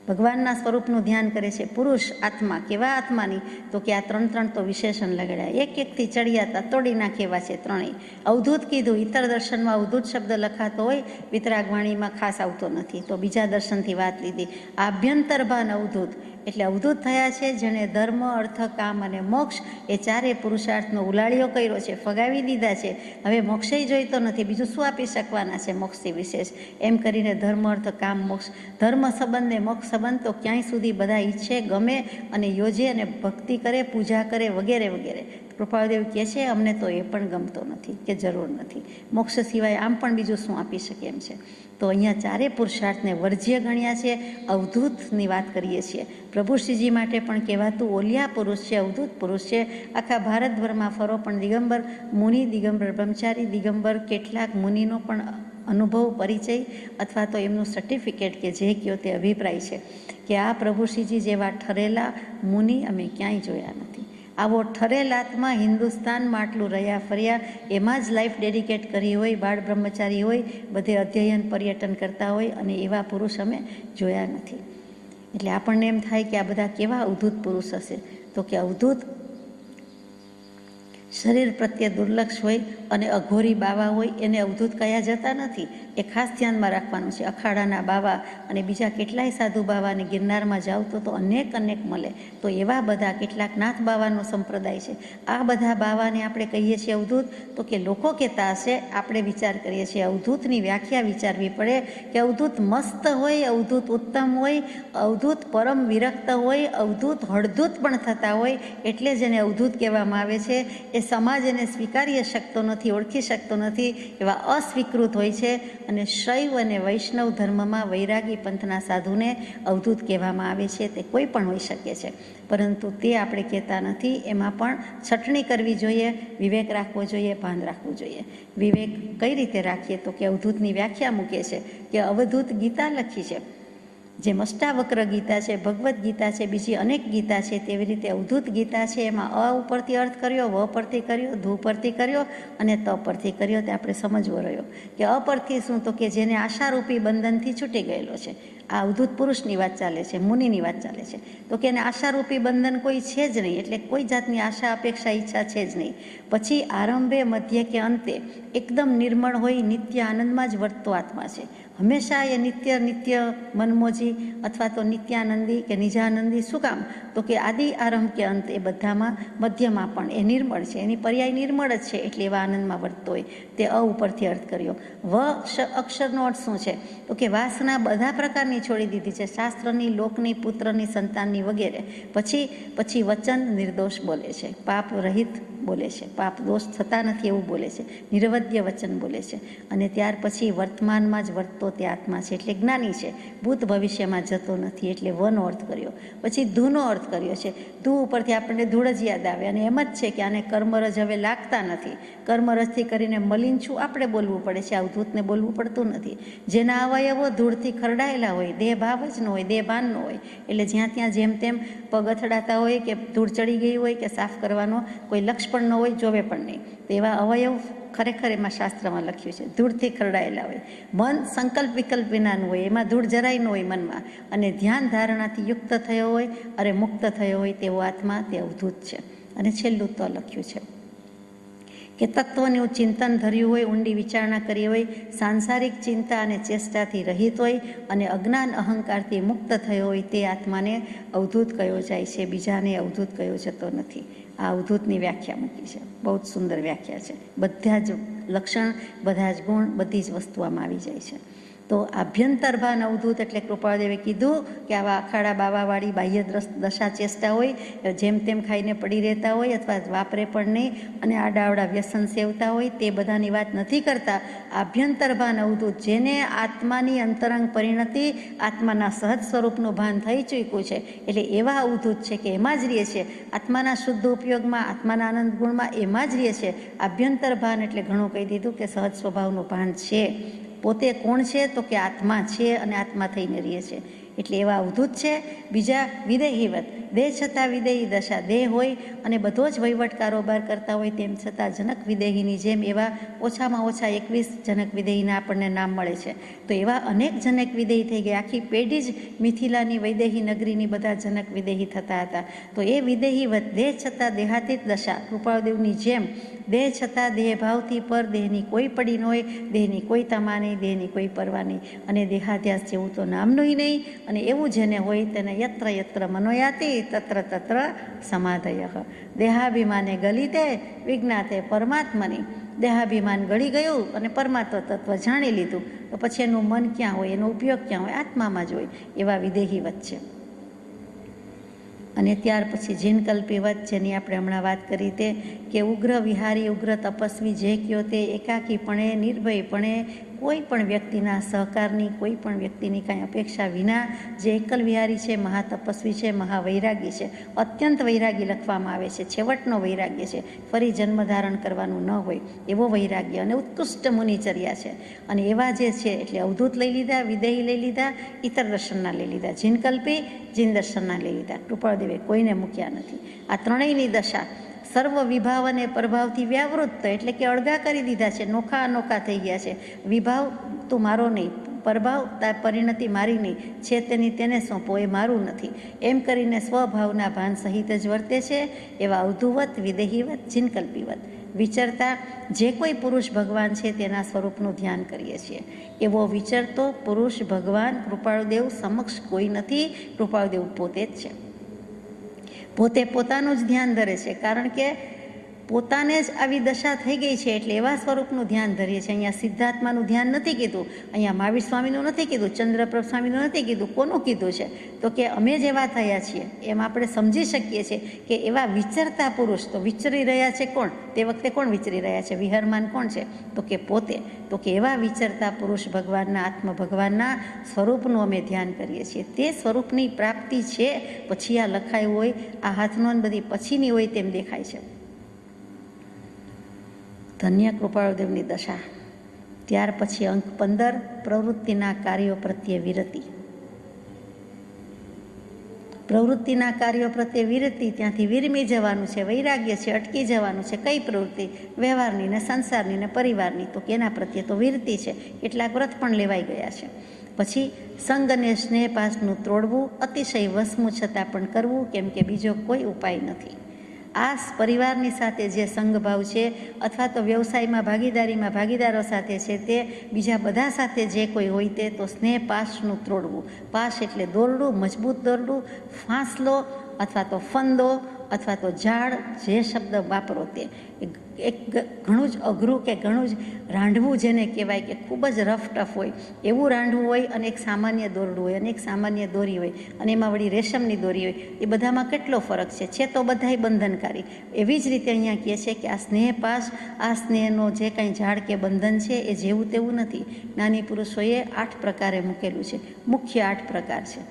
ભગવાનના સ્વરૂપનું ધ્યાન કરે છે પુરુષ આત્મા. કેવા આત્માની? તો કે આ ત્રણ તો વિશેષણ લગાડ્યા, એક એકથી ચડિયાતા તોડી નાખેવા છે ત્રણેય. અવધૂત કીધું, ઇતર દર્શનમાં અવધૂત શબ્દ લખાતો હોય, વિતરાગવાણીમાં ખાસ આવતો નથી, તો બીજા દર્શનથી વાત લીધી. આભ્યંતર ભાન અવધૂત એટલે અવધૂત થયા છે જેણે ધર્મ, અર્થ, કામ અને મોક્ષ એ ચારે પુરુષાર્થનો ઉલાળ્યો કર્યો છે, ફગાવી દીધા છે. હવે મોક્ષે જોઈતો નથી, બીજું શું આપી શકવાના છે મોક્ષથી વિશેષ? એમ કરીને ધર્મ, અર્થ, કામ, મોક્ષ, ધર્મ સંબંધ ને મોક્ષ સંબંધ તો ક્યાંય સુધી બધા ઈચ્છે, ગમે અને યોજે અને ભક્તિ કરે, પૂજા કરે વગેરે વગેરે. કૃપાળદેવ કહે છે અમને તો એ પણ ગમતો નથી, કે જરૂર નથી, મોક્ષ સિવાય આમ પણ બીજું શું આપી શકે એમ છે. તો અહીંયા ચારે પુરુષાર્થને વર્જ્ય ગણ્યા છે, અવધૂતની વાત કરીએ છીએ. પ્રભુ શ્રીજી માટે પણ કહેવાતું ઓલિયા પુરુષ છે, અવધૂત પુરુષ છે. આખા ભારતભરમાં ફરો પણ દિગંબર મુનિ, દિગંબર બ્રહ્મચારી, દિગંબર કેટલાક મુનિનો પણ અનુભવ, પરિચય અથવા તો એમનું સર્ટિફિકેટ કે જે કહો તે અભિપ્રાય છે કે આ પ્રભુ શ્રીજી જેવા ઠરેલા મુનિ અમે ક્યાંય જોયા નથી. આવો ઠરેલ આત્મા હિન્દુસ્તાનમાં આટલું રહ્યા ફર્યા, એમાં જ લાઈફ ડેડિકેટ કરી હોય, બાળ બ્રહ્મચારી હોય, બધે અધ્યયન પર્યટન કરતા હોય, અને એવા પુરુષ અમે જોયા નથી. એટલે આપણને એમ થાય કે આ બધા કેવા અવધૂત પુરુષ હશે? તો કે અવધૂત શરીર પ્રત્યે દુર્લક્ષ હોય અને અઘોરી બાવા હોય એને અવધૂત કયા જતા નથી. એ ખાસ ધ્યાનમાં રાખવાનું છે. અખાડાના બાવા અને બીજા કેટલાય સાધુ બાવાને ગિરનારમાં જાવ તો અનેક મળે. તો એવા બધા કેટલાક નાથ બાવાનો સંપ્રદાય છે. આ બધા બાવાને આપણે કહીએ છીએ અવધૂત. તો કે લોકો કહેતા હશે, આપણે વિચાર કરીએ છીએ. અવધૂતની વ્યાખ્યા વિચારવી પડે કે અવધૂત મસ્ત હોય, અવધૂત ઉત્તમ હોય, અવધૂત પરમ વિરક્ત હોય, અવધૂત હળધૂત પણ થતા હોય, એટલે જ એને અવધૂત કહેવામાં આવે છે. એ સમાજ એને સ્વીકારી શકતો નથી, ઓળખી શકતો નથી, એવા અસ્વીકૃત હોય છે. અને શૈવ અને વૈષ્ણવ ધર્મમાં વૈરાગી પંથના સાધુને અવધૂત કહેવામાં આવે છે. તે કોઈ પણ હોઈ શકે છે, પરંતુ તે આપણે કહેતા નથી. એમાં પણ છટણી કરવી જોઈએ, વિવેક રાખવો જોઈએ, ભાન રાખવું જોઈએ. વિવેક કઈ રીતે રાખીએ? તો કે અવધૂતની વ્યાખ્યા મૂકે છે કે અવધૂત ગીતા લખી છે, જે અષ્ટાવક્ર ગીતા છે, ભગવદ્ ગીતા છે, બીજી અનેક ગીતા છે, તેવી રીતે અવધૂત ગીતા છે. એમાં અ ઉપરથી અર્થ કર્યો, વ પરથી કર્યો, ધુ પરથી કર્યો અને ત પરથી કર્યો. તે આપણે સમજવો રહ્યો કે અ પરથી શું? તો કે જેને આશારૂપી બંધનથી છૂટી ગયેલો છે. આ અવધૂત પુરુષની વાત ચાલે છે, મુનિની વાત ચાલે છે. તો કે એને આશારૂપી બંધન કોઈ છે જ નહીં, એટલે કોઈ જાતની આશા, અપેક્ષા, ઈચ્છા છે જ નહીં. પછી આરંભે, મધ્ય કે અંતે એકદમ નિર્મળ હોય, નિત્ય આનંદમાં જ વર્તતો આત્મા છે. હંમેશા એ નિત્ય મનમોજી અથવા તો નિત્યાનંદી કે નિજાનંદી. શું કામ? તો કે આદિ, આરંભ કે અંત એ બધામાં, મધ્યમાં પણ એ નિર્મળ છે, એની પર્યાય નિર્મળ જ છે, એટલે એવા આનંદમાં વર્તતો હોય. તે અ ઉપરથી અર્થ કર્યો. વ અક્ષરનો અર્થ શું છે? તો કે વાસના બધા પ્રકારની છોડી દીધી છે, શાસ્ત્રની, લોકની, પુત્રની, સંતાનની વગેરે. પછી વચન નિર્દોષ બોલે છે, પાપ રહિત બોલે છે, પાપ દોષ થતા નથી એવું બોલે છે, નિરવધ્ય વચન બોલે છે. અને ત્યાર પછી વર્તમાનમાં જ વર્તતો તે આત્મા છે, એટલે જ્ઞાની છે. ભૂત ભવિષ્યમાં જતો નથી, એટલે વનો અર્થ કર્યો. પછી ધૂનો અર્થ કર્યો છે. ધૂ ઉપરથી આપણને ધૂળ જ યાદ આવે, અને એમ જ છે કે આને કર્મરજ હવે લાગતા નથી. કર્મરજથી કરીને મલિન છું આપણે બોલવું પડે છે, અવધૂતને બોલવું પડતું નથી. જેના અવયવો ધૂળથી ખરડાયેલા હોય, દેહ ભાવ જ ન હોય, દેહ ભાન ન હોય, એટલે જ્યાં ત્યાં જેમ તેમ પગ અથડાતા હોય કે ધૂળ ચડી ગઈ હોય કે સાફ કરવાનો કોઈ લક્ષ પણ ન હોય, જોવે પણ નહીં. તેવા અવયવ ખરેખર એમાં શાસ્ત્રમાં લખ્યું છે, ધૂળથી ખરડાયેલા હોય. મન સંકલ્પ વિકલ્પ વિનાનું હોય, એમાં ધૂળ જરાય ન હોય મનમાં, અને ધ્યાન ધારણાથી યુક્ત થયો હોય અને મુક્ત થયો હોય તેવો આત્મા તે અવધૂત છે. અને છેલ્લું તો લખ્યું છે કે તત્વનું ચિંતન ધર્યું હોય, ઊંડી વિચારણા કરી હોય, સાંસારિક ચિંતા અને ચેષ્ટાથી રહિત હોય અને અજ્ઞાન અહંકારથી મુક્ત થયો હોય તે આત્માને અવધૂત કયો જાય છે, બીજાને અવધૂત કયો જતો નથી. આ અવધૂતની વ્યાખ્યા મૂકી છે, બહુ જ સુંદર વ્યાખ્યા છે. બધા જ લક્ષણ, બધા જ ગુણ, બધી જ વસ્તુ આમાં આવી જાય છે. તો આભ્યંતરભાન અવધૂત એટલે કૃપાળદેવે કીધું કે આવા અખાડા બાવાવાળી બાહ્ય દશા ચેષ્ટા હોય, જેમ તેમ ખાઈને પડી રહેતા હોય અથવા વાપરે પણ નહીં અને આડાવડા વ્યસન સેવતા હોય, તે બધાની વાત નથી કરતા. આભ્યંતરભાન અવધૂત જેને આત્માની અંતરંગ પરિણતિ, આત્માના સહજ સ્વરૂપનું ભાન થઈ ચૂક્યું છે, એટલે એવા અવધૂત છે કે એમાં જ રહે છે, આત્માના શુદ્ધ ઉપયોગમાં, આત્માના આનંદ ગુણમાં એમાં જ રહે છે. આભ્યંતરભાન એટલે ઘણું કહી દીધું કે સહજ સ્વભાવનું ભાન છે. પોતે કોણ છે તો કે આત્મા છે અને આત્મા થઈને રહે છે, એટલે એવા અવધૂત છે. બીજા વિદેહીવત, દેહ છતાં વિદેહી દશા, દેહ હોય અને બધો જ વહીવટ કારોબાર કરતા હોય, તેમ છતાં જનક વિદેહીની જેમ એવા ઓછામાં ઓછા 21 જનક વિદેહીના આપણને નામ મળે છે. તો એવા અનેક જનક વિદેહી થઈ ગયા. આખી પેઢી જ મિથિલાની વૈદેહી નગરીની બધા જનક વિદેહી થતા હતા. તો એ વિદેહીવત, દેહ છતાં દેહાતીત દશા, કૃપાળદેવની જેમ દેહ છતાં દેહભાવથી પર, દેહની કોઈ પડી ન હોય, દેહની કોઈ તમા નહીં, દેહની કોઈ પરવા નહીં, અને દેહાધ્યાસ જેવું તો નામનું નહીં. અને એવું જેને હોય તેને યત્ર યત્ર મનોયાતિ તત્ર તત્ર સમાધય. દેહાભિમાને ગલિતે વિજ્ઞાતે પરમાત્મની. દેહાભિમાન ગળી ગયું અને પરમાત્મા તત્વ જાણી લીધું, તો પછી એનું મન ક્યાં હોય, એનો ઉપયોગ ક્યાં હોય? આત્મામાં જ હોય. એવા વિદેહીવત છે. અને ત્યાર પછી જીનકલ્પીવત, જેની આપણે હમણાં વાત કરી તે કે ઉગ્ર વિહારી, ઉગ્ર તપસ્વી જે કયો તે એકાકીપણે, નિર્ભયપણે, કોઈ પણ વ્યક્તિના સહકારની, કોઈ પણ વ્યક્તિની કાંઈ અપેક્ષા વિના જે એકલ વિહારી છે, મહાતપસ્વી છે, મહાવૈરાગી છે. અત્યંત વૈરાગી લખવામાં આવે છે, છેવટનો વૈરાગ્ય છે, ફરી જન્મ ધારણ કરવાનું ન હોય એવો વૈરાગ્ય, અને ઉત્કૃષ્ટ મુનિચર્યા છે. અને એવા જે છે એટલે અવધૂત લઈ લીધા, વિદેહી લઈ લીધા, ઇતર દર્શનના લઈ લીધા, જીનકલ્પી, જીન દર્શનના લઈ લીધા. કૃપાળદેવે કોઈને મૂક્યા નથી. આ ત્રણેયની દશા સર્વ વિભાવ અને પ્રભાવથી વ્યાવૃત્ત, એટલે કે અળગા કરી દીધા છે, નોખા અનોખા થઈ ગયા છે. વિભાવ તું મારો નહીં, પ્રભાવ પરિણતિ મારી નહીં, છે તેની તેને સોંપો, એ મારું નથી, એમ કરીને સ્વભાવના ભાન સહિત જ વર્તે છે. એવા અવધૂવત, વિદેહીવત, જીનકલ્પીવત વિચરતા જે કોઈ પુરુષ ભગવાન છે તેના સ્વરૂપનું ધ્યાન કરીએ છીએ. એવો વિચરતો પુરુષ ભગવાન કૃપાળદેવ સમક્ષ કોઈ નથી. કૃપાળદેવ પોતે જ છે, પોતે પોતાનું જ ધ્યાન ધરે છે, કારણ કે પોતાને જ આવી દશા થઈ ગઈ છે, એટલે એવા સ્વરૂપનું ધ્યાન ધરીએ છીએ. અહીંયા સિદ્ધાત્માનું ધ્યાન નથી કીધું, અહીંયા મહાવીર સ્વામીનું નથી કીધું, ચંદ્રપ્રભ સ્વામીનું નથી કીધું. કોનું કીધું છે? તો કે અમે જ એવા થયા છીએ, એમ આપણે સમજી શકીએ છીએ કે એવા વિચરતા પુરુષ. તો વિચરી રહ્યા છે કોણ? તે વખતે કોણ વિચરી રહ્યા છે? વિહરમાન કોણ છે? તો કે પોતે. તો કે એવા વિચરતા પુરુષ ભગવાનના, આત્મ ભગવાનના સ્વરૂપનું અમે ધ્યાન કરીએ છીએ. તે સ્વરૂપની પ્રાપ્તિ છે. પછી આ લખાયું હોય, આ હાથનો બધી પછીની હોય તેમ દેખાય છે. ધન્ય કૃપાળદેવની દશા. ત્યાર પછી અંક 15, પ્રવૃત્તિના કાર્યો પ્રત્યે વિરતિ. પ્રવૃત્તિના કાર્યો પ્રત્યે વિરતિ, ત્યાંથી વિરમી જવાનું છે, વૈરાગ્ય છે, અટકી જવાનું છે. કઈ પ્રવૃત્તિ? વ્યવહારની ને સંસારની ને પરિવારની. તો કે એના પ્રત્યે તો વિરતિ છે. કેટલાક વ્રત પણ લેવાઈ ગયા છે. પછી સંગ અને સ્નેહ પાસનું ત્રોડવું, અતિશય વસમું છતાં પણ કરવું, કેમ કે બીજો કોઈ ઉપાય નથી. આ પરિવારની સાથે જે સંગભાવ છે, અથવા તો વ્યવસાયમાં ભાગીદારીમાં ભાગીદારો સાથે છે, તે બીજા બધા સાથે જે કોઈ હોય તે, તો સ્નેહ પાસનું ત્રોડવું. પાસ એટલે દોરડું, મજબૂત દોરડું, ફાંસલો અથવા તો ફંદો અથવા તો ઝાડ, જે શબ્દ વાપરો તે. એક ઘણું જ અઘરું કે ઘણું જ રાંધવું જેને કહેવાય, કે ખૂબ જ રફ ટફ હોય એવું રાંધવું હોય, અને એક સામાન્ય દોરડું હોય, અને એક સામાન્ય દોરી હોય, અને એમાં વળી રેશમની દોરી હોય. એ બધામાં કેટલો ફરક છે તો બધાય બંધનકારી. એવી જ રીતે અહીંયા કહે છે કે આ સ્નેહ પાસ, આ સ્નેહનો જે કાંઈ ઝાડ કે બંધન છે એ જેવું તેવું નથી. જ્ઞાની પુરુષોએ 8 પ્રકારે મૂકેલું છે. મુખ્ય 8 પ્રકાર છે.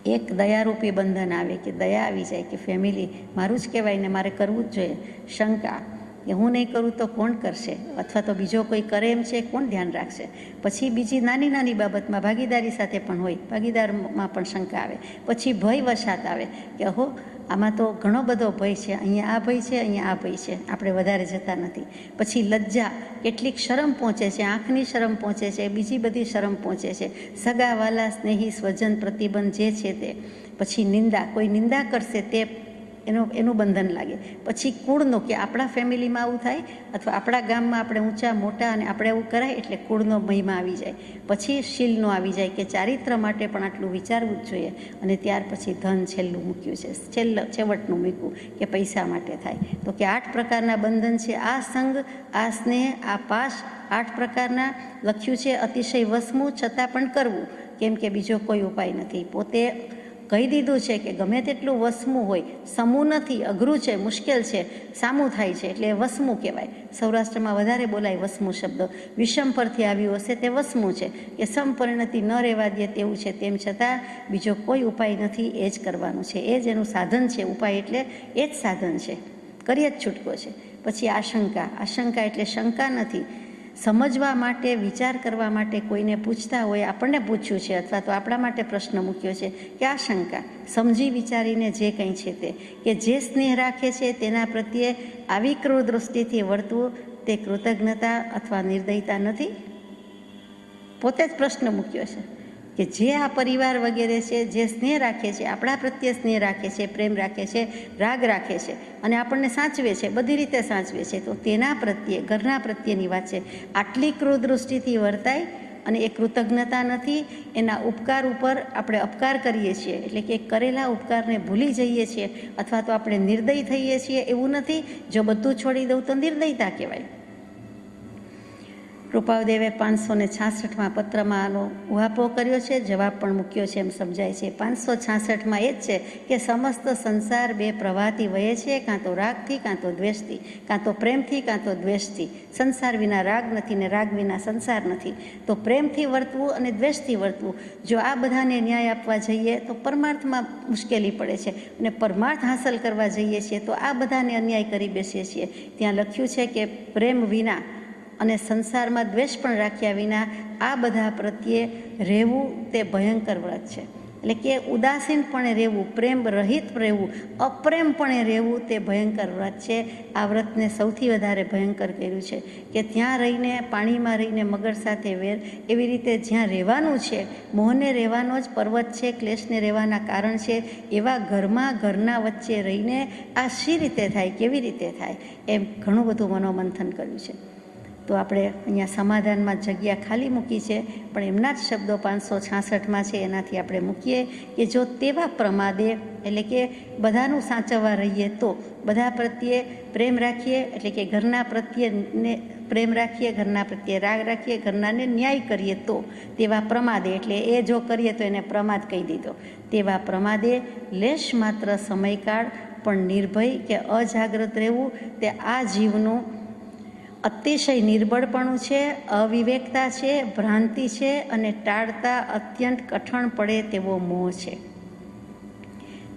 એક દયારૂપી બંધન આવે, કે દયા આવી જાય કે ફેમિલી મારું જ કહેવાય ને મારે કરવું જ જોઈએ. શંકા, કે હું નહીં કરું તો કોણ કરશે, અથવા તો બીજો કોઈ કરે એમ છે, કોણ ધ્યાન રાખશે. પછી બીજી નાની નાની બાબતમાં ભાગીદારી સાથે પણ હોય, ભાગીદારમાં પણ શંકા આવે. પછી ભય વશાત આવે કે આમાં તો ઘણો બધો ભય છે. અહીંયા આ ભય છે, અહીંયા આ ભય છે, આપણે વધારે જતા નથી. પછી લજ્જા, કેટલીક શરમ પહોંચે છે, આંખની શરમ પહોંચે છે, બીજી બધી શરમ પહોંચે છે. સગા વાલા સ્નેહી સ્વજન પ્રતિબંધ જે છે તે. પછી નિંદા, કોઈ નિંદા કરશે તે એનું બંધન લાગે. પછી કુળનો, કે આપણા ફેમિલીમાં આવું થાય અથવા આપણા ગામમાં આપણે ઊંચા મોટા અને આપણે એવું કરાય એટલે કુળનો મહિમા આવી જાય. પછી શીલનો આવી જાય કે ચારિત્ર માટે પણ આટલું વિચારવું જ જોઈએ. અને ત્યાર પછી ધન છેલ્લું મૂક્યું છે, છેવટનું મૂક્યું કે પૈસા માટે થાય. તો કે 8 પ્રકારના બંધન છે. આ સંગ, આ સ્નેહ, આ પાશ, 8 પ્રકારના લખ્યું છે. અતિશય વસમું છતાં પણ કરવું, કેમ કે બીજો કોઈ ઉપાય નથી. પોતે કહી દીધું છે કે ગમે તેટલું વસમું હોય, સમૂહ નથી, અઘરું છે, મુશ્કેલ છે, સામું થાય છે એટલે વસમું કહેવાય. સૌરાષ્ટ્રમાં વધારે બોલાય વસમું શબ્દ. વિષમ પરથી આવ્યું હશે તે વસમું છે કે સમપરિણતિ ન રહેવા દે તેવું છે. તેમ છતાં બીજો કોઈ ઉપાય નથી, એ જ કરવાનું છે, એ જ એનું સાધન છે. ઉપાય એટલે એ જ સાધન છે, કરીએ જ છૂટકો છે. પછી આશંકા, આશંકા એટલે શંકા નથી. સમજવા માટે, વિચાર કરવા માટે કોઈને પૂછતા હોય, આપણને પૂછ્યું છે અથવા તો આપણા માટે પ્રશ્ન મૂક્યો છે કે આશંકા, સમજી વિચારીને જે કંઈ છે તે, કે જે સ્નેહ રાખે છે તેના પ્રત્યે આવી ક્રૂર દૃષ્ટિથી વર્તવું તે કૃતજ્ઞતા અથવા નિર્દયતા નથી. પોતે જ પ્રશ્ન મૂક્યો છે કે જે આ પરિવાર વગેરે છે, જે સ્નેહ રાખે છે, આપણા પ્રત્યે સ્નેહ રાખે છે, પ્રેમ રાખે છે, રાગ રાખે છે અને આપણને સાચવે છે, બધી રીતે સાચવે છે, તો તેના પ્રત્યે, ઘરના પ્રત્યેની વાત છે, આટલી ક્રૂર દૃષ્ટિથી વર્તાય અને એ કૃતજ્ઞતા નથી. એના ઉપકાર ઉપર આપણે અપકાર કરીએ છીએ, એટલે કે કરેલા ઉપકારને ભૂલી જઈએ છીએ અથવા તો આપણે નિર્દય થઈએ છીએ, એવું નથી. જો બધું છોડી દઉં તો નિર્દયતા કહેવાય. કૃપાદેવે 566માં પત્રમાં આનો ઉહાપો કર્યો છે, જવાબ પણ મૂક્યો છે એમ સમજાય છે. 566માં એ જ છે કે સમસ્ત સંસાર 2 પ્રવાહથી વહે છે, કાં તો રાગથી કાં તો દ્વેષથી, કાં તો પ્રેમથી કાં તો દ્વેષથી. સંસાર વિના રાગ નથી ને રાગ વિના સંસાર નથી. તો પ્રેમથી વર્તવું અને દ્વેષથી વર્તવું, જો આ બધાને ન્યાય આપવા જઈએ તો પરમાર્થમાં મુશ્કેલી પડે છે અને પરમાર્થ હાંસલ કરવા જઈએ છીએ તો આ બધાને અન્યાય કરી બેસીએ છીએ. ત્યાં લખ્યું છે કે પ્રેમ વિના અને સંસારમાં દ્વેષ પણ રાખ્યા વિના આ બધા પ્રત્યે રહેવું તે ભયંકર વ્રત છે. એટલે કે ઉદાસીનપણે રહેવું, પ્રેમ રહિત રહેવું, અપ્રેમપણે રહેવું તે ભયંકર વ્રત છે. આ વ્રતને સૌથી વધારે ભયંકર કર્યું છે કે ત્યાં રહીને, પાણીમાં રહીને મગર સાથે વેર, એવી રીતે જ્યાં રહેવાનું છે, મોહને રહેવાનો જ પર્વત છે, ક્લેશને રહેવાના કારણ છે, એવા ઘરમાં, ઘરના વચ્ચે રહીને આ શી રીતે થાય, કેવી રીતે થાય, એમ ઘણું બધું મનોમંથન કર્યું છે. તો આપણે અહીંયા સમાધાનમાં જગ્યા ખાલી મૂકી છે, પણ એમના જ શબ્દો 566માં છે, એનાથી આપણે મૂકીએ કે જો તેવા પ્રમાદે, એટલે કે બધાનું સાચવવા રહીએ તો, બધા પ્રત્યે પ્રેમ રાખીએ, એટલે કે ઘરના પ્રત્યેને પ્રેમ રાખીએ, ઘરના પ્રત્યે રાગ રાખીએ, ઘરનાને ન્યાય કરીએ તો, તેવા પ્રમાદે, એટલે એ જો કરીએ તો એને પ્રમાદ કહી દીધો. તેવા પ્રમાદે લેશ માત્ર સમયકાળ પણ નિર્ભય કે અજાગ્રત રહેવું તે આ જીવનું અતિશય નિર્બળપણું છે, અવિવેકતા છે, ભ્રાંતિ છે અને ટાળતા અત્યંત કઠણ પડે તેવો મોહ છે.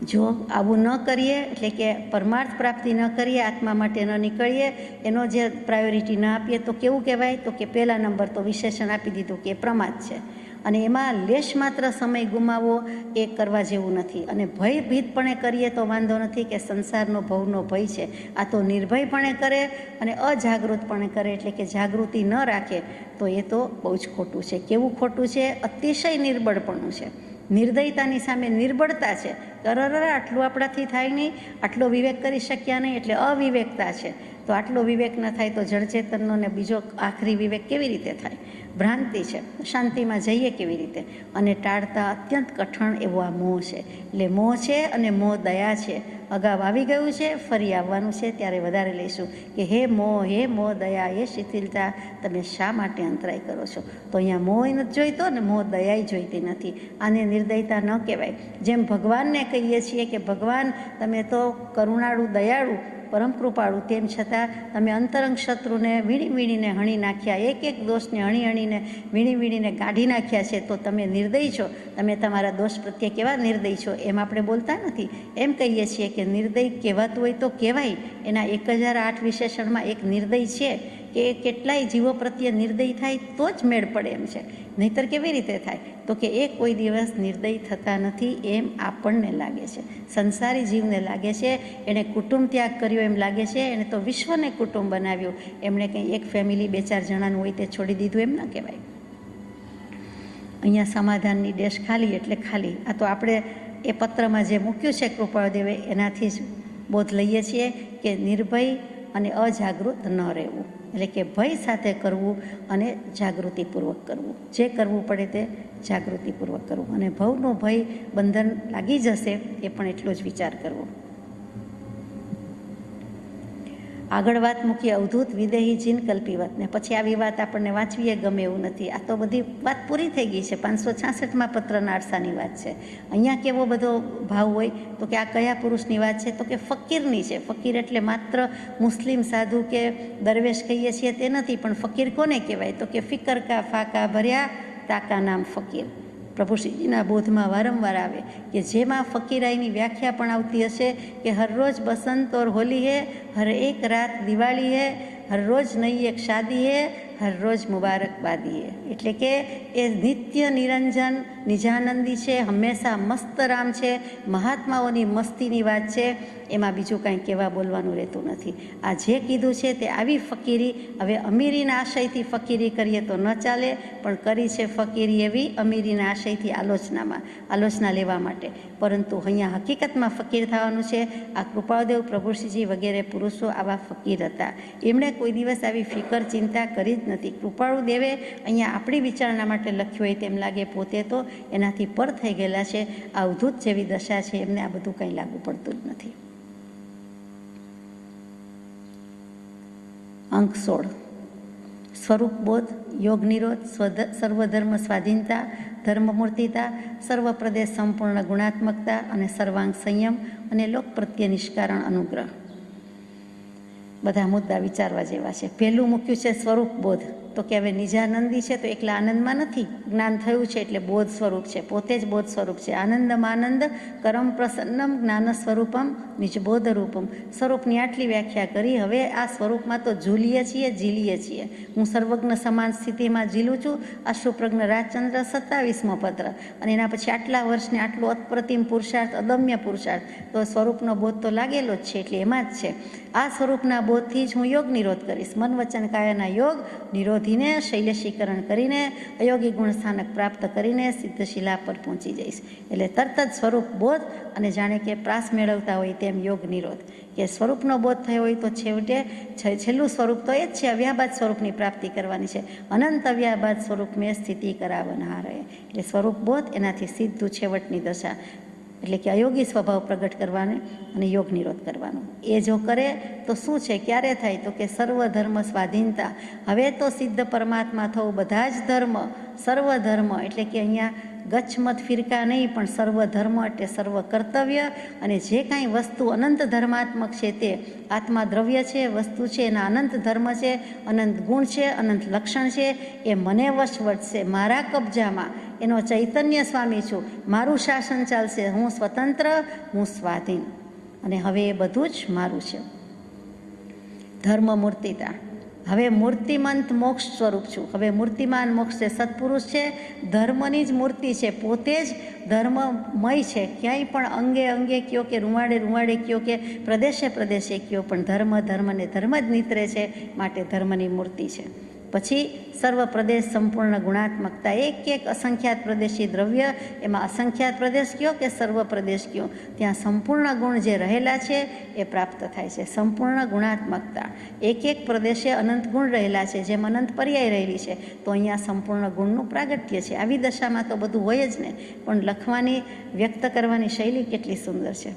જો આવું ન કરીએ, એટલે કે પરમાર્થ પ્રાપ્તિ ન કરીએ, આત્મા માટે ન નીકળીએ, એનો જે પ્રાયોરિટી ન આપીએ તો કેવું કહેવાય? તો કે પહેલા નંબર તો વિશેષણ આપી દીધું કે પ્રમાદ છે. અને એમાં લેશ માત્ર સમય ગુમાવવો એ કરવા જેવું નથી. અને ભયભીતપણે કરીએ તો વાંધો નથી કે સંસારનો ભવનો ભય છે. આ તો નિર્ભયપણે કરે અને અજાગૃતપણે કરે, એટલે કે જાગૃતિ ન રાખે તો એ તો બહુ જ ખોટું છે. કેવું ખોટું છે? અતિશય નિર્બળપણું છે. નિર્દયતાની સામે નિર્બળતા છે. આટલું આપણાથી થાય નહીં, આટલો વિવેક કરી શક્યા નહીં, એટલે અવિવેકતા છે. તો આટલો વિવેક ન થાય તો જળચેતનનો ને બીજો આખરી વિવેક કેવી રીતે થાય? ભ્રાંતિ છે. શાંતિમાં જઈએ કેવી રીતે? અને ટાળતા અત્યંત કઠણ એવો આ મોહ છે. એટલે મોહ છે અને મોહ દયા છે. અગાઉ આવી ગયું છે, ફરી આવવાનું છે, ત્યારે વધારે લઈશું કે હે મોહ દયા, હે શિથિલતા, તમે શા માટે અંતરાય કરો છો? તો અહીંયા મોહ નથી જોઈતો ને મોહ દયા જોઈતી નથી. આને નિર્દયતા ન કહેવાય. જેમ ભગવાનને કહીએ છીએ કે ભગવાન તમે તો કરુણાળુ, દયાળુ, પરમ કૃપાળુ, તેમ છતાં તમે અંતરંગ શત્રુને વીણી વીણીને હણી નાખ્યા, એક એક દોષને હણીને વીણીને કાઢી નાખ્યા છે, તો તમે નિર્દય છો. તમે તમારા દોષ પ્રત્યે કેવા નિર્દય છો? એમ આપણે બોલતા નથી. એમ કહીએ છીએ કે નિર્દય કહેવાતું હોય તો કહેવાય. એના 1008 વિશેષણમાં એક નિર્દય છે કે કેટલાય જીવો પ્રત્યે નિર્દય થાય તો જ મેળ પડે એમ છે, નહીંતર કેવી રીતે થાય? તો કે એ કોઈ દિવસ નિર્દય થતા નથી એમ આપણને લાગે છે, સંસારી જીવને લાગે છે. એણે કુટુંબ ત્યાગ કર્યો એમ લાગે છે, એણે તો વિશ્વને કુટુંબ બનાવ્યું, એમણે કંઈ એક ફેમિલી 2-4 જણાનું હોય તે છોડી દીધું એમ ન કહેવાય. અહીંયા સમાધાનની ડેશ ખાલી એટલે ખાલી. આ તો આપણે એ પત્રમાં જે મૂક્યું છે કૃપાળુદેવે એનાથી જ બોધ લઈએ છીએ કે નિર્ભય અને અજાગૃત ન રહેવું, એટલે કે ભય સાથે કરવું અને જાગૃતિપૂર્વક કરવું. જે કરવું પડે તે જાગૃતિપૂર્વક કરવું, અને ભવનો ભય બંધન લાગી જશે એ પણ એટલો જ વિચાર કરવો. આગળ વાત મૂકી અવધૂત વિદેહી જીન કલ્પીવત, ને પછી આવી વાત આપણને વાંચવીએ ગમે એવું નથી. આ તો બધી વાત પૂરી થઈ ગઈ છે. 566માં પત્રના આરસાની વાત છે. અહીંયા કેવો બધો ભાવ હોય તો કે આ કયા પુરુષની વાત છે? તો કે ફકીરની છે. ફકીર એટલે માત્ર મુસ્લિમ સાધુ કે દરવેશ કહીએ છીએ તે નથી, પણ ફકીર કોને કહેવાય? તો કે ફિકર કા ફાકા ભર્યા તાકા નામ ફકીર. પ્રભુ શ્રીજીના બોધમાં વારંવાર આવે કે જેમાં ફકીરાઈની વ્યાખ્યા પણ આવતી હશે કે હર રોજ બસંત ઓર હોલી હે, હર એક રાત દિવાળી હે, હર રોજ નઈ એક શાદી હે, હર રોજ મુબારકબાદી હે. એટલે કે એ નિત્ય નિરંજન નિજાનંદી છે, હંમેશા મસ્ત રામ છે, મહાત્માઓની મસ્તીની વાત છે. એમાં બીજું કાંઈ કહેવા બોલવાનું રહેતું નથી. આ જે કીધું છે તે આવી ફકીરી. હવે અમીરીના આશયથી ફકીરી કરીએ તો ન ચાલે, પણ કરી છે ફકીરી એવી અમીરીના આશયથી આલોચના લેવા માટે. પરંતુ અહીંયા હકીકતમાં ફકીર થવાનું છે. આ કૃપાળુદેવ, પ્રભુશ્રીજી વગેરે પુરુષો આવા ફકીર હતા. એમણે કોઈ દિવસ આવી ફિકર ચિંતા કરી જ નથી. કૃપાળુદેવે અહીંયા આપણી વિચારણા માટે લખ્યું હોય તેમ લાગે, પોતે તો એનાથી પર થઈ ગયેલા છે. આ અવધૂત જેવી દશા છે, એમને આ બધું કંઈ લાગુ પડતું જ નથી. અંક 16 સ્વરૂપબોધ, યોગ નિરોધ, સર્વધર્મ સ્વાધીનતા, ધર્મમૂર્તિતા, સર્વ પ્રદેશ સંપૂર્ણ ગુણાત્મકતા અને સર્વાંગ સંયમ અને લોક પ્રત્યે નિષ્કારણ અનુગ્રહ. બધા મુદ્દા વિચારવા જેવા છે. પહેલું મૂક્યું છે સ્વરૂપબોધ. તો કે હવે નિજાનંદી છે તો એકલા આનંદમાં નથી. જ્ઞાન થયું છે એટલે બોધ સ્વરૂપ છે, પોતે જ બોધ સ્વરૂપ છે. આનંદમાં આનંદ, કરમ પ્રસન્નમ, જ્ઞાન સ્વરૂપમ, નિજબોધ રૂપમ. સ્વરૂપની આટલી વ્યાખ્યા કરી. હવે આ સ્વરૂપમાં તો ઝૂલીએ છીએ, ઝીલીએ છીએ. હું સર્વજ્ઞ સમાન સ્થિતિમાં ઝીલું છું. અશ્રુપ્રજ્ઞ રાજચંદ્ર 27મો પત્ર, અને એના પછી આટલા વર્ષને આટલો અપ્રતિમ પુરુષાર્થ, અદમ્ય પુરુષાર્થ, તો સ્વરૂપનો બોધ તો લાગેલો જ છે. એટલે એમાં જ છે આ સ્વરૂપના બોધથી જ હું યોગ નિરોધ કરીશ. મન વચન કાયાના યોગ નિરોધીને શૈલેષીકરણ કરીને અયોગી ગુણ સ્થાનક પ્રાપ્ત કરીને સિદ્ધ શિલા પર પહોંચી જઈશ. એટલે તરત જ સ્વરૂપ બોધ, અને જાણે કે પ્રાસ મેળવતા હોય તેમ યોગ નિરોધ. કે સ્વરૂપનો બોધ થયો હોય તો છેવટે છેલ્લું સ્વરૂપ તો એ જ છે, અવ્યાબાદ સ્વરૂપની પ્રાપ્તિ કરવાની છે. અનંત અવ્યાબાદ સ્વરૂપ મેં સ્થિતિ કરાવનાર રહે. એટલે સ્વરૂપ બોધ એનાથી સીધું છેવટની દશા, એટલે કે અયોગી સ્વભાવ પ્રગટ કરવાનો અને યોગ નિરોધ કરવાનો. એ જો કરે તો શું છે, ક્યારે થાય? તો કે સર્વધર્મ સ્વાધીનતા. હવે તો સિદ્ધ પરમાત્મા થવું. બધા જ ધર્મ, સર્વધર્મ એટલે કે અહીંયા ગચ્છમત ફિરકા નહીં, પણ સર્વધર્મ એટલે સર્વ કર્તવ્ય. અને જે કાંઈ વસ્તુ અનંત ધર્માત્મક છે તે આત્મા દ્રવ્ય છે, વસ્તુ છે, એના અનંત ધર્મ છે, અનંત ગુણ છે, અનંત લક્ષણ છે. એ મને વશવટ છે, મારા કબજામાં. એનો ચૈતન્ય સ્વામી છું, મારું શાસન ચાલશે. હું સ્વતંત્ર, હું સ્વાધીન, અને હવે એ બધું જ મારું છે. ધર્મમૂર્તિતા. હવે મૂર્તિમંત મોક્ષ સ્વરૂપ છું. હવે મૂર્તિમાન મોક્ષ છે, સત્પુરુષ છે, ધર્મની જ મૂર્તિ છે, પોતે જ ધર્મમય છે. ક્યાંય પણ અંગે અંગે કયો કે રૂવાડે રૂવાડે કયો કે પ્રદેશે પ્રદેશે કયો, પણ ધર્મ ધર્મને ધર્મ જ નીતરે છે, માટે ધર્મની મૂર્તિ છે. પછી સર્વ પ્રદેશ સંપૂર્ણ ગુણાત્મકતા. એક અસંખ્યાત પ્રદેશી દ્રવ્ય, એમાં અસંખ્યાત પ્રદેશ કયો કે સર્વ પ્રદેશ કયો, ત્યાં સંપૂર્ણ ગુણ જે રહેલા છે એ પ્રાપ્ત થાય છે. સંપૂર્ણ ગુણાત્મકતા. એક પ્રદેશે અનંત ગુણ રહેલા છે, જેમ અનંત પર્યાય રહેલી છે, તો અહીંયા સંપૂર્ણ ગુણનું પ્રાગટ્ય છે. આવી દશામાં તો બધું હોય જ ને, પણ લખવાની, વ્યક્ત કરવાની શૈલી કેટલી સુંદર છે.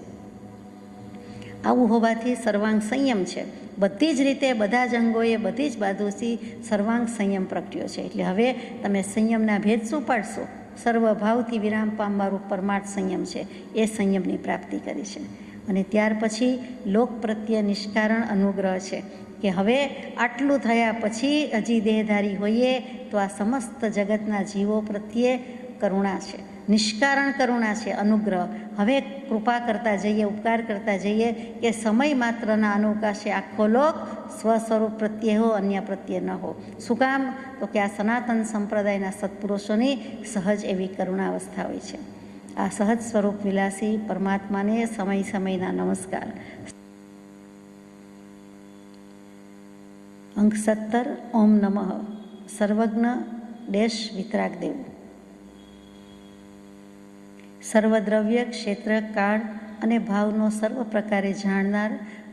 આવું હોવાથી સર્વાંગ સંયમ છે. બધી જ રીતે, બધા જ અંગોએ, બધી જ બાજુથી સર્વાંગ સંયમ પ્રગટ્યો છે. એટલે હવે તમે સંયમના ભેદ શું પાડશો? સર્વભાવથી વિરામ પામવાનું પરમાર્થ સંયમ છે, એ સંયમની પ્રાપ્તિ કરી છે. અને ત્યાર પછી લોક પ્રત્યે નિષ્કારણ અનુગ્રહ છે, કે હવે આટલું થયા પછી હજી દેહધારી હોઈએ તો આ સમસ્ત જગતના જીવો પ્રત્યે કરુણા છે, નિષ્કારણ કરુણા છે, અનુગ્રહ. હવે કૃપા કરતા જઈએ, ઉપકાર કરતા જઈએ કે સમય માત્રના અનુકાશે આખો લોક સ્વસ્વરૂપ પ્રત્યે હો, અન્ય પ્રત્યે ન હો. શું કામ? તો કે આ સનાતન સંપ્રદાયના સત્પુરુષોની સહજ એવી કરુણાવસ્થા હોય છે. આ સહજ સ્વરૂપ વિલાસી પરમાત્માને સમય સમયના નમસ્કાર. અંક 17 ઓમ નમઃ સર્વજ્ઞ ડેશ વિતરાગદેવ. સર્વદ્રવ્ય, ક્ષેત્ર, કાળ અને ભાવનો સર્વ પ્રકારે જાણનાર,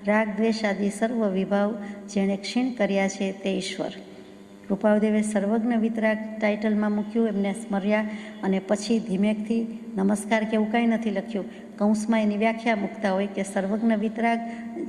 રાગ દ્વેષ આદિ સર્વ વિભાવ જેણે ક્ષીણ કર્યા છે તે ઈશ્વર. કૃપાળદેવે સર્વજ્ઞ વિતરાગ ટાઇટલમાં મૂક્યું, એમને સ્મર્યા અને પછી ધીમેકથી નમસ્કાર કે એવું કાંઈ નથી લખ્યું. કૌંસમાં એની વ્યાખ્યા મૂકતા હોય કે સર્વજ્ઞ વિતરાગ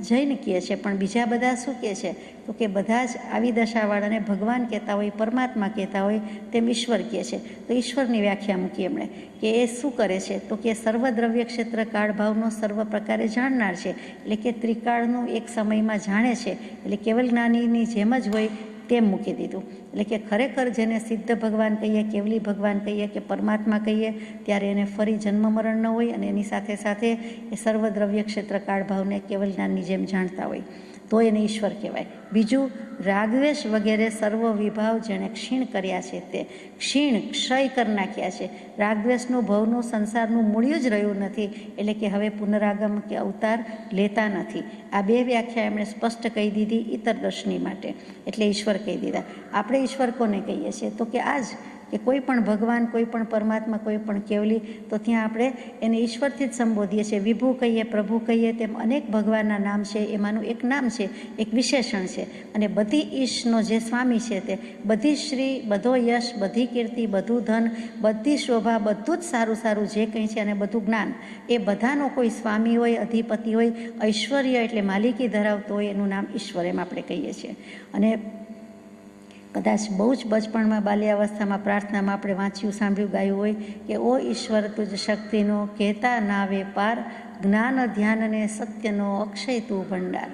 જૈન કહે છે, પણ બીજા બધા શું કહે છે? તો કે બધા જ આવી દશાવાળાને ભગવાન કહેતા હોય, પરમાત્મા કહેતા હોય, તેમ ઈશ્વર કહે છે. તો ઈશ્વરની વ્યાખ્યા મૂકી એમણે કે એ શું કરે છે? તો કે સર્વદ્રવ્ય, ક્ષેત્ર, કાળ, ભાવનો સર્વ પ્રકારે જાણનાર છે. એટલે કે ત્રિકાળનું એક સમયમાં જાણે છે. એટલે કેવલ જ્ઞાનીની જેમ જ હોય તેમ મૂકી દીધું. એટલે કે ખરેખર જેને સિદ્ધ ભગવાન કહીએ, કેવલી ભગવાન કહીએ કે પરમાત્મા કહીએ, ત્યારે એને ફરી જન્મ મરણ ન હોય અને એની સાથે સાથે એ સર્વદ્રવ્ય, ક્ષેત્ર, કાળ, ભાવને કેવલ જ્ઞાનની જેમ જાણતા હોય, તો એને ઈશ્વર કહેવાય. બીજું, રાગદ્વેષ વગેરે સર્વ વિભાવ જેણે ક્ષીણ કર્યા છે તે ક્ષીણ, ક્ષય કરી નાખ્યા છે. રાગદ્વેષનું, ભવનું, સંસારનું મૂળ્યું જ રહ્યું નથી. એટલે કે હવે પુનરાગમ કે અવતાર લેતા નથી. આ બે વ્યાખ્યા એમણે સ્પષ્ટ કહી દીધી ઈતર દર્શની માટે, એટલે ઈશ્વર કહી દીધા. આપણે ઈશ્વર કોને કહીએ છીએ? તો કે આજ કે કોઈ પણ ભગવાન, કોઈ પણ પરમાત્મા, કોઈ પણ કેવલી, તો ત્યાં આપણે એને ઈશ્વરથી જ સંબોધીએ છીએ. વિભુ કહીએ, પ્રભુ કહીએ, તેમ અનેક ભગવાનના નામ છે. એમાંનું એક નામ છે, એક વિશેષણ છે. અને બધી ઈશનો જે સ્વામી છે તે બધી શ્રી, બધો યશ, બધી કીર્તિ, બધું ધન, બધી શોભા, બધું જ સારું સારું જે કંઈ છે અને બધું જ્ઞાન, એ બધાનો કોઈ સ્વામી હોય, અધિપતિ હોય, ઐશ્વર્ય એટલે માલિકી ધરાવતો હોય, એનું નામ ઈશ્વર એમ આપણે કહીએ છીએ. અને કદાચ બહુ જ બચપણમાં, બાલ્યાવસ્થામાં, પ્રાર્થનામાં આપણે વાંચ્યું, સાંભળ્યું, ગાયું હોય કે ઓ ઈશ્વર તુજ શક્તિનો કહેતા નાવે પાર, જ્ઞાન ધ્યાનને સત્યનો અક્ષય તું ભંડાર.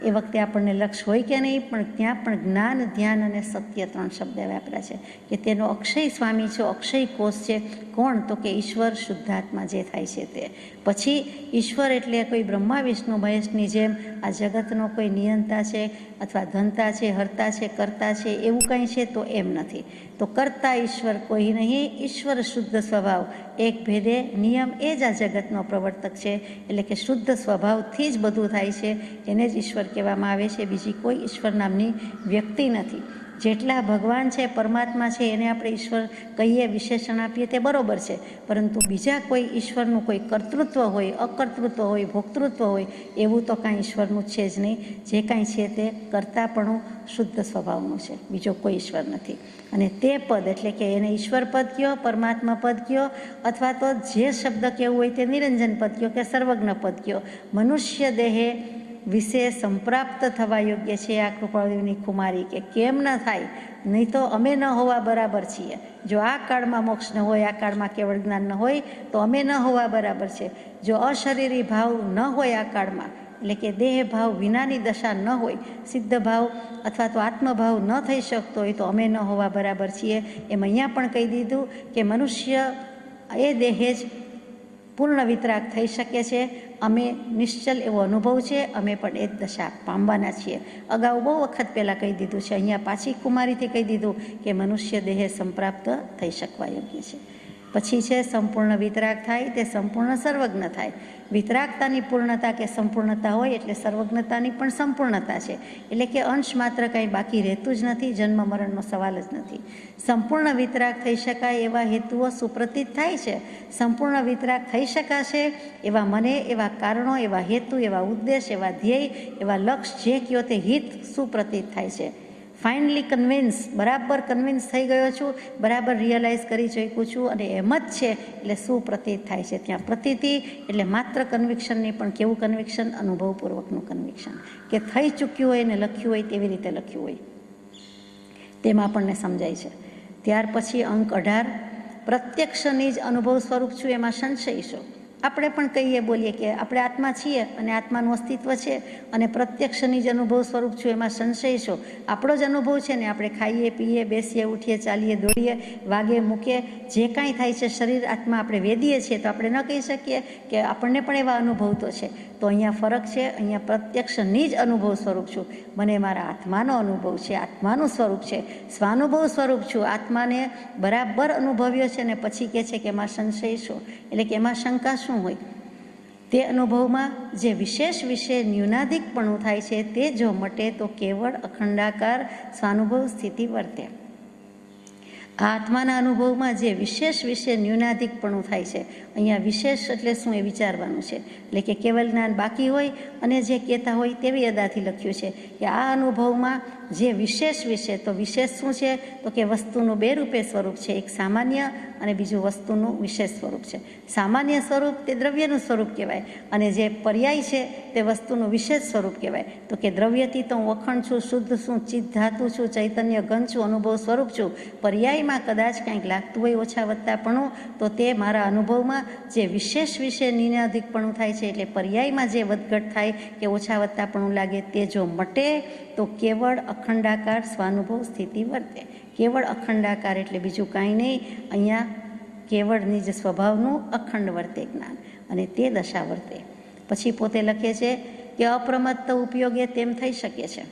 એ વખતે આપણને લક્ષ્ય હોય કે નહીં, પણ ત્યાં પણ જ્ઞાન, ધ્યાન અને સત્ય 3 શબ્દ વાપર્યા છે કે તેનો અક્ષય સ્વામી છે, અક્ષય કોષ છે. કોણ? તો કે ઈશ્વર, શુદ્ધાત્મા જે થાય છે તે. પછી ઈશ્વર એટલે કોઈ બ્રહ્મા, વિષ્ણુ, મહેશની જેમ આ જગતનો કોઈ નિયંતા છે અથવા ધનતા છે, હરતા છે, કરતા છે, એવું કંઈ છે તો એમ નથી. તો કરતા ઈશ્વર કોઈ નહીં, ઈશ્વર શુદ્ધ સ્વભાવ, એક ભેદે નિયમ, એ જ આ જગતનો પ્રવર્તક છે. એટલે કે શુદ્ધ સ્વભાવથી જ બધું થાય છે, એને જ ઈશ્વર કહેવામાં આવે છે. બીજી કોઈ ઈશ્વર નામની વ્યક્તિ નથી. જેટલા ભગવાન છે, પરમાત્મા છે, એને આપણે ઈશ્વર કહીએ, વિશેષણ આપીએ તે બરાબર છે, પરંતુ બીજા કોઈ ઈશ્વરનું કોઈ કર્તૃત્વ હોય, અકર્તૃત્વ હોય, ભોક્તૃત્વ હોય, એવું તો કાંઈ ઈશ્વરનું છે જ નહીં. જે કાંઈ છે તે કરતાપણું શુદ્ધ સ્વભાવનું છે, બીજો કોઈ ઈશ્વર નથી. અને તે પદ એટલે કે એને ઈશ્વર પદ કયો, પરમાત્મા પદ કયો, અથવા તો જે શબ્દ કહેવું હોય તે નિરંજન પદ કયો કે સર્વજ્ઞ પદ કયો, મનુષ્ય દેહે વિશે સંપ્રાપ્ત થવા યોગ્ય છે. આ કૃપાળદેવની ખુમારી કે કેમ ન થાય? નહીં તો અમે ન હોવા બરાબર છીએ. જો આ કાળમાં મોક્ષ ન હોય, આ કાળમાં કેવળ જ્ઞાન ન હોય, તો અમે ન હોવા બરાબર છે. જો અશરીરી ભાવ ન હોય આ કાળમાં, એટલે કે દેહ ભાવ વિનાની દશા ન હોય, સિદ્ધ ભાવ અથવા તો આત્મભાવ ન થઈ શકતો હોય, તો અમે ન હોવા બરાબર છીએ. એમ અહીંયા પણ કહી દીધું કે મનુષ્ય એ દેહે જ પૂર્ણ વિતરાગ થઈ શકે છે. અમે નિશ્ચલ એવો અનુભવ છે, અમે પણ એ જ દશા પામવાના છીએ. અગાઉ બહુ વખત પહેલાં કહી દીધું છે, અહીંયા પાછી કુમારીથી કહી દીધું કે મનુષ્ય દેહે સંપ્રાપ્ત થઈ શકવા યોગ્ય છે. પછી છે સંપૂર્ણ વિતરાગ થાય તે સંપૂર્ણ સર્વજ્ઞ થાય. વિતરાગતાની પૂર્ણતા કે સંપૂર્ણતા હોય એટલે સર્વજ્ઞતાની પણ સંપૂર્ણતા છે. એટલે કે અંશ માત્ર કાંઈ બાકી રહેતું જ નથી, જન્મ મરણનો સવાલ જ નથી. સંપૂર્ણ વિતરાગ થઈ શકાય એવા હેતુઓ સુપ્રતીત થાય છે. સંપૂર્ણ વિતરાગ થઈ શકાશે એવા મને, એવા કારણો, એવા હેતુ, એવા ઉદ્દેશ, એવા ધ્યેય, એવા લક્ષ્ય જે કયો તે હિત સુપ્રતીત થાય છે. ફાઇનલી કન્વિન્સ, બરાબર કન્વિન્સ થઈ ગયો છું, બરાબર રિયલાઇઝ કરી ચૂક્યું છું અને એમ જ છે એટલે શું પ્રતીત થાય છે. ત્યાં પ્રતીતિ એટલે માત્ર કન્વિક્શન નહીં, પણ કેવું કન્વિક્શન? અનુભવપૂર્વકનું કન્વિક્શન, કે થઈ ચૂક્યું હોય ને લખ્યું હોય તેવી રીતે લખ્યું હોય, તેમાં આપણને સમજાય છે. ત્યાર પછી અંક 18, પ્રત્યક્ષની જ અનુભવ સ્વરૂપ છું એમાં સંશય શું? આપણે પણ કહીએ બોલીએ કે આપણે આત્મા છીએ અને આત્માનું અસ્તિત્વ છે અને પ્રત્યક્ષની જ અનુભવ સ્વરૂપ છું, એમાં સંશય છો. આપણો જ અનુભવ છે ને. આપણે ખાઈએ પીએ, બેસીએ, ઉઠીએ, ચાલીએ, દોડીએ, વાગે મૂકીએ, જે કાંઈ થાય છે શરીર આત્મા આપણે વેદીએ છીએ, તો આપણે ન કહી શકીએ કે આપણને પણ એવા અનુભવ તો છે. તો અહીંયા ફરક છે. અહીંયા પ્રત્યક્ષની જ અનુભવ સ્વરૂપ છું. મને મારા આત્માનો અનુભવ છે, આત્માનું સ્વરૂપ છે, સ્વાનુભવ સ્વરૂપ છું. આત્માને બરાબર અનુભવ્યો છે ને પછી કહે છે કે એમાં સંશય છો, એટલે કે એમાં શંકા શું હોય. તે અનુભવમાં જે વિશેષ વિશે ન્યૂનાધિકપણું થાય છે તે જો મટે તો કેવળ અખંડાકાર સ્વાનુભવ સ્થિતિ વર્તે. આ આત્માના અનુભવમાં જે વિશેષ વિશે ન્યૂનાધિકપણું થાય છે, અહીંયા વિશેષ એટલે શું એ વિચારવાનું છે. એટલે કે કેવલ જ્ઞાન બાકી હોય અને જે કહેતા હોય તેવી અદાથી લખ્યું છે કે આ અનુભવમાં જે વિશેષ વિશે, તો વિશેષ શું છે તો કે વસ્તુનું બે રૂપે સ્વરૂપ છે, એક સામાન્ય અને બીજું વસ્તુનું વિશેષ સ્વરૂપ છે. સામાન્ય સ્વરૂપ તે દ્રવ્યનું સ્વરૂપ કહેવાય અને જે પર્યાય છે તે વસ્તુનું વિશેષ સ્વરૂપ કહેવાય. તો કે દ્રવ્યથી તો હું અખંડ છું, શુદ્ધ છું, ચિત્ત ધાતુ છું, ચૈતન્ય ઘન છું, અનુભવ સ્વરૂપ છું. પર્યાયમાં કદાચ કંઈક લાગતું હોય ઓછા વત્તાપણું, તો તે મારા અનુભવમાં જે વિશેષ વિશે નિનાધિકપણું થાય છે, એટલે પર્યાયમાં જે વધઘટ થાય કે ઓછા વત્તાપણું લાગે, તે જો મટે તો કેવળ અખંડાકાર સ્વાનુભવ સ્થિતિ વર્તે. કેવળ અખંડાકાર એટલે બીજું કાંઈ નહીં. અહીંયા કેવળ નિજ સ્વભાવનું અખંડ વર્તે જ્ઞાન, અને તે દશા વર્તે. પછી પોતે લખે છે કે અપ્રમત્ત ઉપયોગ એ તેમ થઈ શકે છે.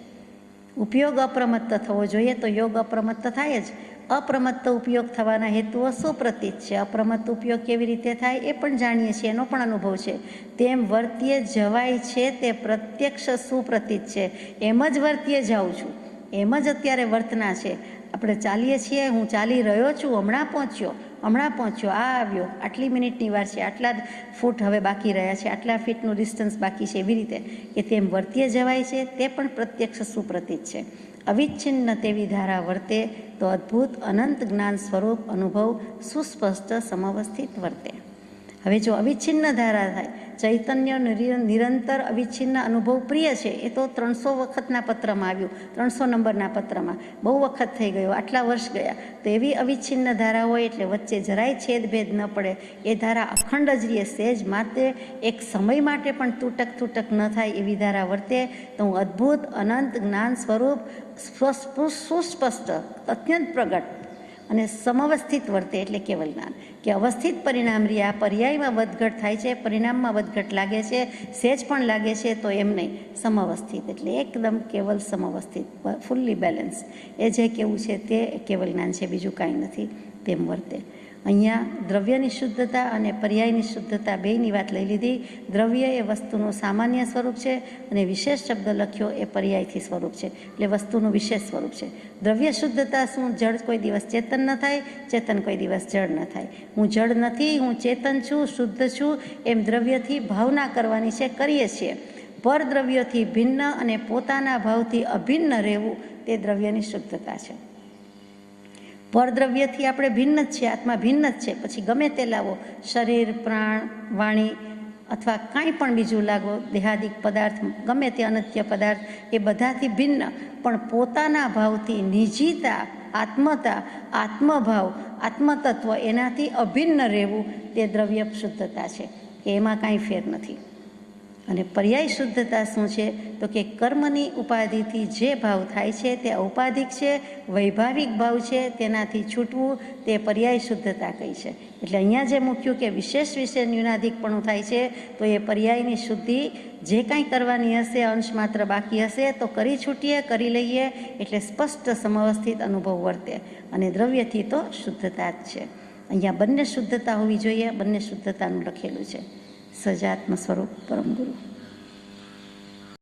ઉપયોગ અપ્રમત્ત થવો જોઈએ તો યોગ અપ્રમત્ત થાય જ. અપ્રમત્ત ઉપયોગ થવાના હેતુઓ સુપ્રતીત છે. અપ્રમત્ત ઉપયોગ કેવી રીતે થાય એ પણ જાણીએ છીએ, એનો પણ અનુભવ છે. તેમ વર્તીએ જવાય છે તે પ્રત્યક્ષ સુપ્રતીત છે. એમ જ વર્તીએ જાઉં છું, એમ જ અત્યારે વર્તના છે. આપણે ચાલીએ છીએ, હું ચાલી રહ્યો છું, હમણાં પહોંચ્યો, આ આવ્યો, આટલી મિનિટની વાર છે, આટલા ફૂટ હવે બાકી રહ્યા છે, આટલા ફીટનું ડિસ્ટન્સ બાકી છે, એવી રીતે કે તેમ વર્તીએ જવાય છે તે પણ પ્રત્યક્ષ સુપ્રતીત છે. અવિચ્છિન્ન તેવી ધારા વર્તે તો અદ્ભુત અનંત જ્ઞાન સ્વરૂપ અનુભવ સુસ્પષ્ટ સમવસ્થિત વર્તે. હવે જો અવિચ્છિન્ન ધારા થાય, ચૈતન્ય નિરંતર અવિચ્છિન્ન અનુભવ પ્રિય છે, એ તો 300 વખતના પત્રમાં આવ્યું, 300 નંબરના પત્રમાં બહુ વખત થઈ ગયો, આટલા વર્ષ ગયા. તો એવી અવિચ્છિન્ન ધારા હોય એટલે વચ્ચે જરાય છેદભેદ ન પડે, એ ધારા અખંડ જ રહે, સહેજ માટે એક સમય માટે પણ તૂટક ન થાય એવી ધારા વર્તે તો હું અદ્ભુત અનંત જ્ઞાન સ્વરૂપ સુસ્પષ્ટ અત્યંત પ્રગટ અને સમવસ્થિત વર્તે, એટલે કેવલ જ્ઞાન. કે અવસ્થિત પરિણામ રહ્યા, પર્યાયમાં વધઘટ થાય છે, પરિણામમાં વધઘટ લાગે છે, સહેજ પણ લાગે છે, તો એમ નહીં, સમવસ્થિત એટલે એકદમ કેવલ સમવસ્થિત, ફૂલ્લી બેલેન્સ. એ જે કેવું છે તે કેવલ જ્ઞાન છે, બીજું કાંઈ નથી, તેમ વર્તે. અહીંયા દ્રવ્યની શુદ્ધતા અને પર્યાયની શુદ્ધતા બેયની વાત લઈ લીધી. દ્રવ્ય એ વસ્તુનું સામાન્ય સ્વરૂપ છે અને વિશેષ શબ્દ લખ્યો એ પર્યાયથી સ્વરૂપ છે, એટલે વસ્તુનું વિશેષ સ્વરૂપ છે. દ્રવ્ય શુદ્ધતા શું? જળ કોઈ દિવસ ચેતન ન થાય, ચેતન કોઈ દિવસ જળ ન થાય. હું જળ નથી, હું ચેતન છું, શુદ્ધ છું, એમ દ્રવ્યથી ભાવના કરવાની છે, કરીએ છીએ. પરદ્રવ્યથી ભિન્ન અને પોતાના ભાવથી અભિન્ન રહેવું તે દ્રવ્યની શુદ્ધતા છે. પરદ્રવ્યથી આપણે ભિન્ન જ છે, આત્મા ભિન્ન જ છે. પછી ગમે તે લાવો, શરીર, પ્રાણ, વાણી અથવા કાંઈ પણ બીજું લાગો, દેહાદિક પદાર્થ, ગમે તે અનત્ય પદાર્થ, એ બધાથી ભિન્ન, પણ પોતાના ભાવથી નિજીતા, આત્મતા, આત્મભાવ, આત્મતત્વ એનાથી અભિન્ન રહેવું તે દ્રવ્ય શુદ્ધતા છે, કે એમાં કાંઈ ફેર નથી. અને પર્યાય શુદ્ધતા શું છે તો કે કર્મની ઉપાધિથી જે ભાવ થાય છે તે ઔપાધિક છે, વૈભાવિક ભાવ છે, તેનાથી છૂટવું તે પર્યાય શુદ્ધતા કહી છે. એટલે અહીંયા જે મૂક્યું કે વિશેષ વિશે ન્યૂનાધિકપણું થાય છે, તો એ પર્યાયની શુદ્ધિ જે કાંઈ કરવાની હશે, અંશ માત્ર બાકી હશે તો કરી છૂટીએ, કરી લઈએ, એટલે સ્પષ્ટ સમવસ્થિત અનુભવ વર્તે. અને દ્રવ્યથી તો શુદ્ધતા જ છે. અહીંયા બંને શુદ્ધતા હોવી જોઈએ, બંને શુદ્ધતાનું લખેલું છે. સજાત્મ સ્વરૂપ પરમ ગુરુ.